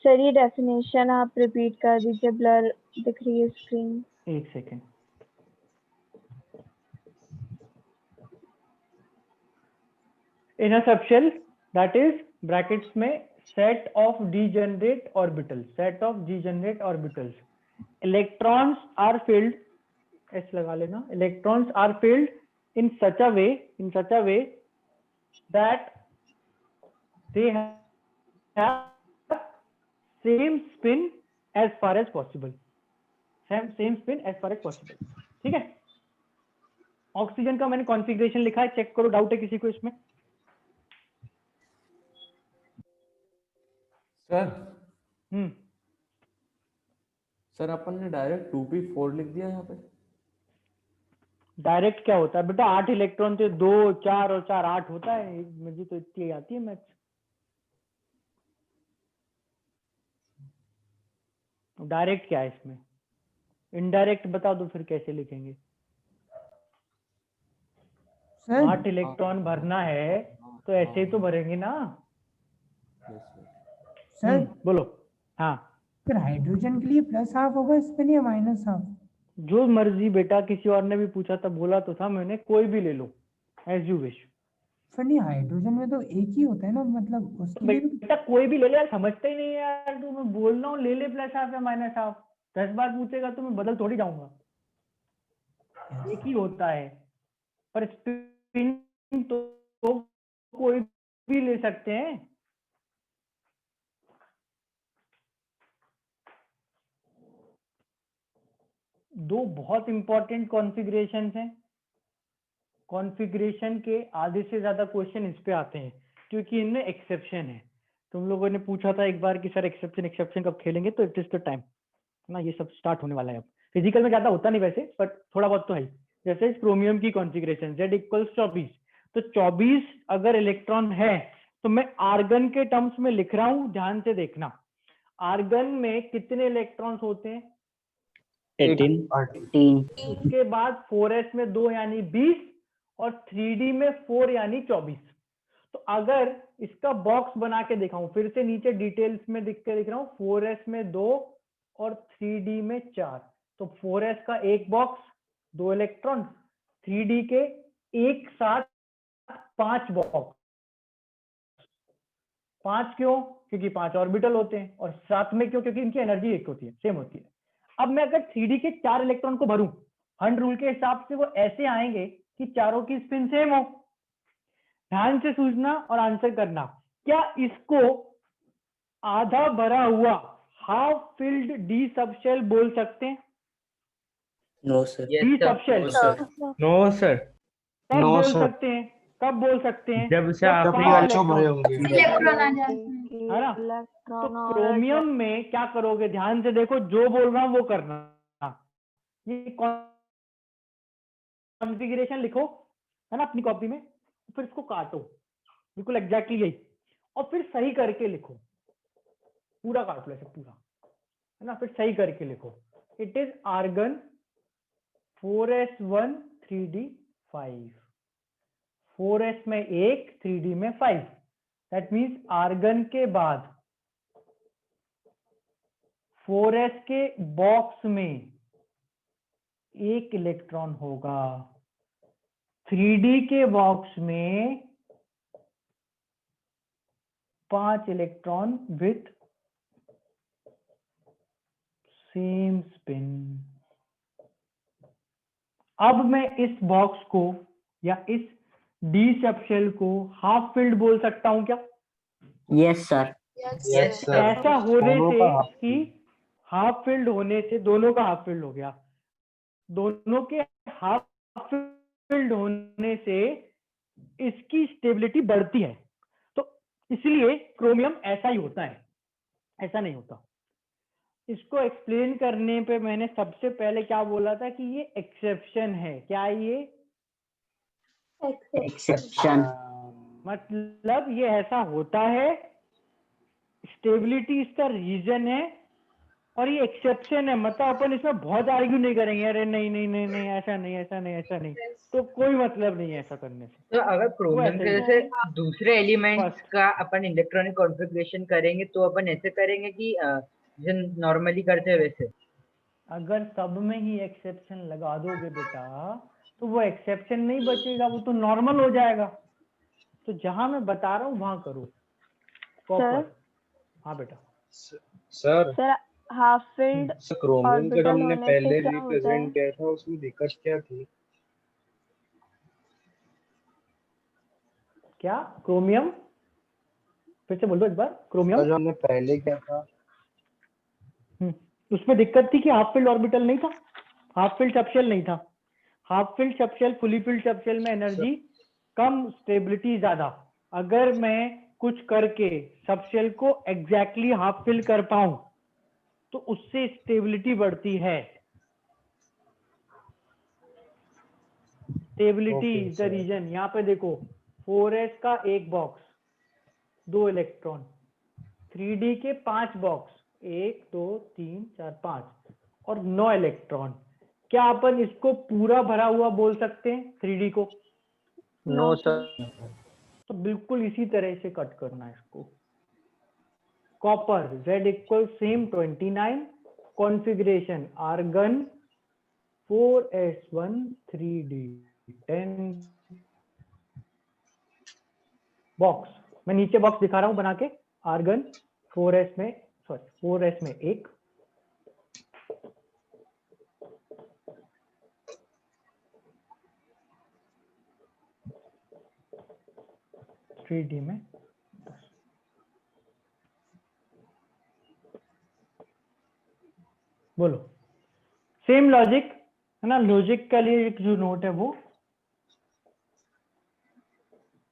सर ये डेफिनेशन आप रिपीट कर दीजिए, ब्लर दिख रही है स्क्रीन।
एक second. In a subshell, that is brackets में set of degenerate orbitals, electrons are filled, S लगा लेना, electrons are filled in such a way that they have same spin as far as possible, same spin as far as possible। ठीक है? ऑक्सीजन का मैंने कॉन्फ़िगरेशन लिखा है, चेक करो, डाउट है किसी को इसमें?
सर सर अपन ने डायरेक्ट 2p4 लिख दिया यहाँ पे।
डायरेक्ट क्या होता है बेटा? 8 इलेक्ट्रॉन थे, 2 4 और 4 8 होता है। मुझे तो इतनी आती है मैथ्स। डायरेक्ट क्या है इसमें? इनडायरेक्ट बता दो फिर कैसे लिखेंगे। 8 इलेक्ट्रॉन भरना है तो ऐसे ही तो भरेंगे ना।
सर
बोलो। हाँ
सर हाइड्रोजन के लिए +½ होगा स्पिन या -½
जो मर्जी बेटा, किसी और ने भी पूछा था, बोला तो था मैंने, कोई भी ले लो एज यू विश।
सर नहीं हाइड्रोजन में तो एक ही होता है ना, मतलब उसके लिए
बेटा कोई भी ले ले यार, समझते ही नहीं है यार तू। मैं बोल रहा हूँ ले ले +½ या -½ 10 बार पूछेगा तो मैं बदल थोड़ी जाऊंगा। एक ही होता है पर स्पिन तो कोई भी ले सकते हैं। दो बहुत इंपॉर्टेंट कॉन्फ़िगरेशन हैं। कॉन्फ़िगरेशन के आधे से ज्यादा क्वेश्चन इस पे आते हैं क्योंकि इनमें एक्सेप्शन है। तुम लोगों ने पूछा था एक बार कि सर एक्सेप्शन कब खेलेंगे, तो इट इज द टाइम ना, ये सब स्टार्ट होने वाला है। अब फिजिकल में ज्यादा होता नहीं वैसे, बट थोड़ा बहुत तो है। जैसे क्रोमियम की कॉन्फ़िगरेशन Z = 24, तो 24 अगर इलेक्ट्रॉन है तो मैं आर्गन के टर्म्स में लिख रहा हूं, ध्यान से देखना। आर्गन में कितने इलेक्ट्रॉन्स होते हैं?
18।
उसके बाद 4s में 2 यानी 20 और 3d में 4 यानी 24। तो अगर इसका बॉक्स बना के दिखाऊं, फिर से नीचे डिटेल्स में लिख के दिख रहा हूं, 4s में 2 और 3d में 4, तो 4s का एक बॉक्स 2 इलेक्ट्रॉन, 3d के एक साथ 5 बॉक्स। 5 क्यों? क्योंकि 5 ऑर्बिटल होते हैं, और 7 में क्यों? क्योंकि इनकी एनर्जी एक होती है, सेम होती है। अब मैं अगर 3d के 4 इलेक्ट्रॉन को भरूं, हंड रूल के हिसाब से वो ऐसे आएंगे कि चारों की स्पिन सेम हो। ध्यान से सूझना और आंसर करना। क्या इसको आधा भरा हुआ हाफ फिल्ड डी सबशेल बोल सकते हैं?
No sir.
D subshell
no sir.
कब
No,
बोल
sir.
सकते हैं? कब बोल सकते हैं?
जब से
जब
आखिरी
5
वाले
पांचों भरे
इलेक्ट्रॉन,
होंगे।
इलेक्ट्रॉन आ जाते हैं।
है ना? तो
इलेक्ट्रॉन और
क्रोमियम में क्या करोगे? ध्यान से देखो, जो बोल रहा हूं वो करना। ये कॉन्फ़िगरेशन लिखो, है ना, अपनी कॉपी में, फिर इसको काटो बिल्कुल एग्जैक्टली यही, और फिर सही करके लिखो, पूरा काट लो ऐसे पूरा, है ना, फिर सही करके लिखो। It is argon 4s1 3d5, 4s में 1, 3d में 5। दैट मीन्स आर्गन के बाद 4s के बॉक्स में 1 इलेक्ट्रॉन होगा, 3d के बॉक्स में 5 इलेक्ट्रॉन विथ सेम स्पिन। अब मैं इस बॉक्स को या इस डी सबशेल को हाफ फिल्ड बोल सकता हूं क्या?
Yes sir.
Yes sir.
ऐसा होने
दोनों
से
का half
कि हाफ फिल्ड होने से दोनों का हाफ फिल्ड हो गया, दोनों के हाफ फिल्ड होने से इसकी स्टेबिलिटी बढ़ती है। तो इसलिए क्रोमियम ऐसा ही होता है, ऐसा नहीं होता। इसको एक्सप्लेन करने पे मैंने सबसे पहले क्या बोला था कि ये एक्सेप्शन है। क्या ये
एक्सेप्शन।
मतलब ये ऐसा होता है, स्टेबिलिटी इसका रीजन है, और ये एक्सेप्शन है। मतलब अपन इसमें बहुत आर्ग्यू नहीं करेंगे, अरे नहीं नहीं नहीं नहीं ऐसा नहीं ऐसा नहीं ऐसा नहीं, तो कोई मतलब नहीं है ऐसा करने से।
तो अगर क्रोमियम के जैसे दूसरे एलिमेंट्स का अपन इलेक्ट्रॉनिक कॉन्फ़िगरेशन करेंगे तो अपन ऐसे करेंगे कि जो नॉर्मली करते हैं वैसे?
अगर सब में ही एक्सेप्शन लगा दोगे बेटा तो वो एक्सेप्शन नहीं बचेगा, वो तो नॉर्मल हो जाएगा। तो जहां मैं बता रहा हूँ वहां करो कॉपर। हाँ बेटा।
Sir
sir half filled
chromium का जो
ऑर्बिटल
हमने
होने
पहले
से क्या होता है?
रिप्रेजेंट किया था उसमें दिक्कत क्या थी?
क्या क्रोमियम? फिर से बोल दो एक बार। क्रोमियम
जो हमने पहले किया था
उसमें दिक्कत थी कि हाफ फिल्ड ऑर्बिटल नहीं था, हाफ फिल्ड सबशेल नहीं था। Half filled subshell, fully filled subshell में एनर्जी कम, स्टेबिलिटी ज्यादा। अगर मैं कुछ करके सबशेल को एग्जैक्टली हाफ फिल कर पाऊं तो उससे स्टेबिलिटी बढ़ती है। Stability is the reason. यहाँ पे देखो 4s का एक बॉक्स, 2 इलेक्ट्रॉन, 3d के 5 बॉक्स, 1 2 3 4 5 और 9 इलेक्ट्रॉन। क्या अपन इसको पूरा भरा हुआ बोल सकते हैं 3d को?
No sir.
तो बिल्कुल इसी तरह से कट करना है इसको। Copper Z equal same 29, configuration argon 4s1 3d10 box. मैं नीचे बॉक्स दिखा रहा हूं बना के। आर्गन 4s में 1, 3d में 10। बोलो सेम लॉजिक है ना। लॉजिक के लिए एक जो नोट है वो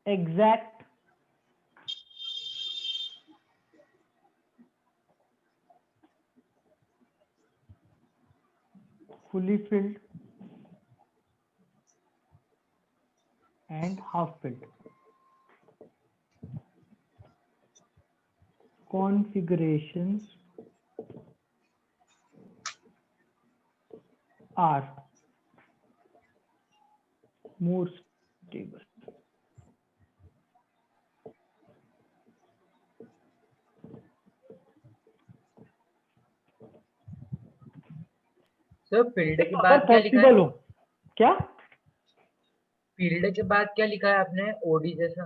exact fully filled and half filled configurations are more stable.
Sir field के बाद क्या लिखा है?
क्या
फील्ड के बाद क्या लिखा है आपने? ओडी जैसा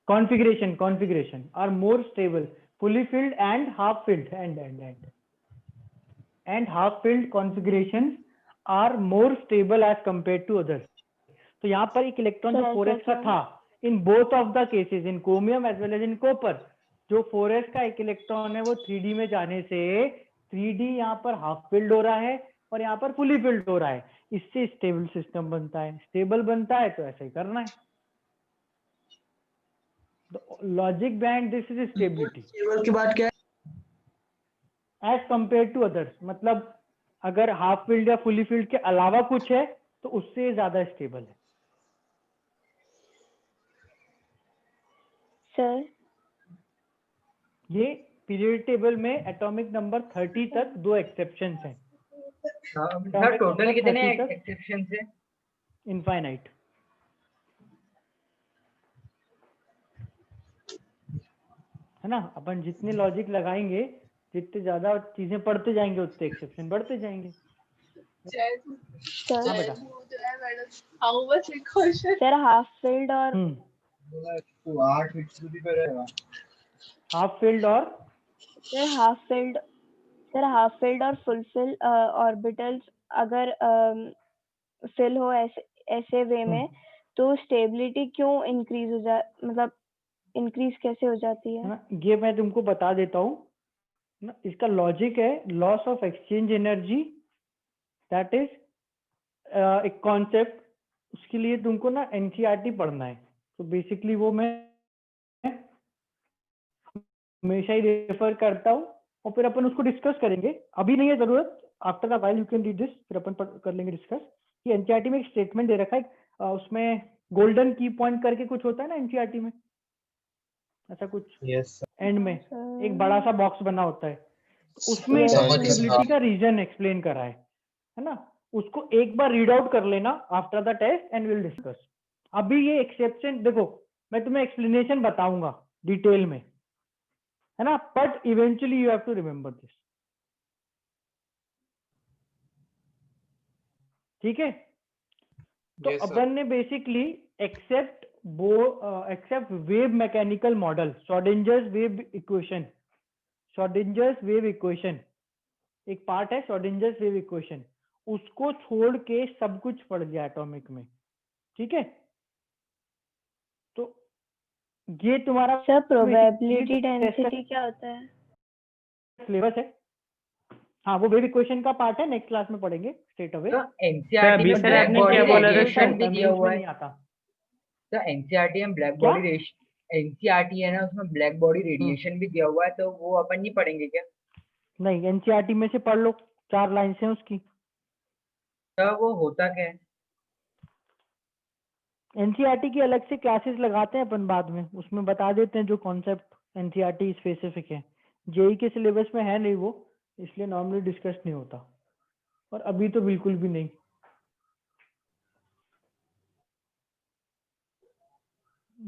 configuration are more stable, fully filled and half filled and half filled configurations are more stable as compared to others. तो यहाँ पर एक इलेक्ट्रॉन जो 4s का था, in both of the cases, in chromium as well as in copper, जो 4s का एक इलेक्ट्रॉन है वो 3d में जाने से 3d यहाँ पर हाफ फिल्ड हो रहा है और यहाँ पर फुली फिल्ड हो रहा है, इससे स्टेबल सिस्टम बनता है। स्टेबल बनता है तो ऐसा ही करना है। Logic band, this is stability
stable की बात क्या है?
एज कंपेयर टू अदर्स, मतलब अगर हाफ फील्ड या फुली फील्ड के अलावा कुछ है तो उससे ज्यादा स्टेबल है।
सर
ये पीरियड टेबल में एटॉमिक नंबर 30 तक 2 एक्सेप्शंस हैं।
सर टोटल कितने एक्सेप्शंस है?
इनफाइनाइट। है ना, अपन जितने लॉजिक लगाएंगे, जितने ज्यादा चीजें पढ़ते जाएंगे उतने एक्सेप्शन बढ़ते जाएंगे। हाँ बेटा।
सर हाफ फील्ड और
हाफ फील्ड और
हाफ फील्ड और फुल फिल ऑर्बिटल्स अगर फिल हो ऐसे वे में तो स्टेबिलिटी क्यों इंक्रीज हो जा, मतलब इंक्रीज कैसे हो जाती है?
ये मैं तुमको बता देता हूँ ना। इसका लॉजिक है loss of exchange energy, that is एक कॉन्सेप्ट। उसके लिए तुमको ना एनसीईआरटी पढ़ना है, तो बेसिकली वो मैं हमेशा ही रेफर करता हूँ और फिर अपन उसको डिस्कस करेंगे। अभी नहीं है जरूरत, after the while you can read this, फिर अपन कर लेंगे डिस्कस। कि एनसीईआरटी में एक स्टेटमेंट दे रखा है, उसमें गोल्डन की पॉइंट करके कुछ होता है ना एनसीईआरटी में, ऐसा कुछ एंड में एक बड़ा सा बॉक्स बना होता है, उसमें स्टेबिलिटी का रीजन एक्सप्लेन करा है ना। उसको एक बार रीड आउट कर लेना after the test and will discuss. अभी ये एक्सेप्शन देखो, मैं तुम्हें एक्सप्लेनेशन बताऊंगा डिटेल में, है ना, but eventually you have to remember this. ठीक है, तो अपन ने basically accept wave mechanical model, Schrodinger's wave equation, Schrodinger's wave equation एक पार्ट है, श्रोडिंजर्स वेव इक्वेशन, उसको छोड़ के सब कुछ पढ़ लिया एटॉमिक में। ठीक है, तो ये तुम्हारा
सर प्रोबेबिलिटी डेंसिटी क्या होता है?
सिलेबस है। हाँ, वो वेव इक्वेशन का पार्ट है, नेक्स्ट क्लास में पढ़ेंगे स्ट्रेट अवे।
तो एनसीईआरटी में ब्लैक बॉडी रेडिएशन भी दिया हुआ है। तो एनसीईआरटी में ब्लैक बॉडी एनसीईआरटी है ना, उसमें ब्लैक बॉडी रेडिएशन भी दिया हुआ है, तो वो अपन नहीं पढ़ेंगे क्या?
नहीं, एनसीईआरटी में से पढ़ लो, 4 लाइन है उसकी।
तो वो होता क्या है?
एनसीईआरटी की अलग से क्लासेस लगाते हैं अपन बाद में, उसमें बता देते हैं जो कॉन्सेप्ट एनसीईआरटी स्पेसिफिक है। जेई के सिलेबस में है नहीं वो, इसलिए नॉर्मली डिस्कस नहीं होता, और अभी तो बिल्कुल भी नहीं।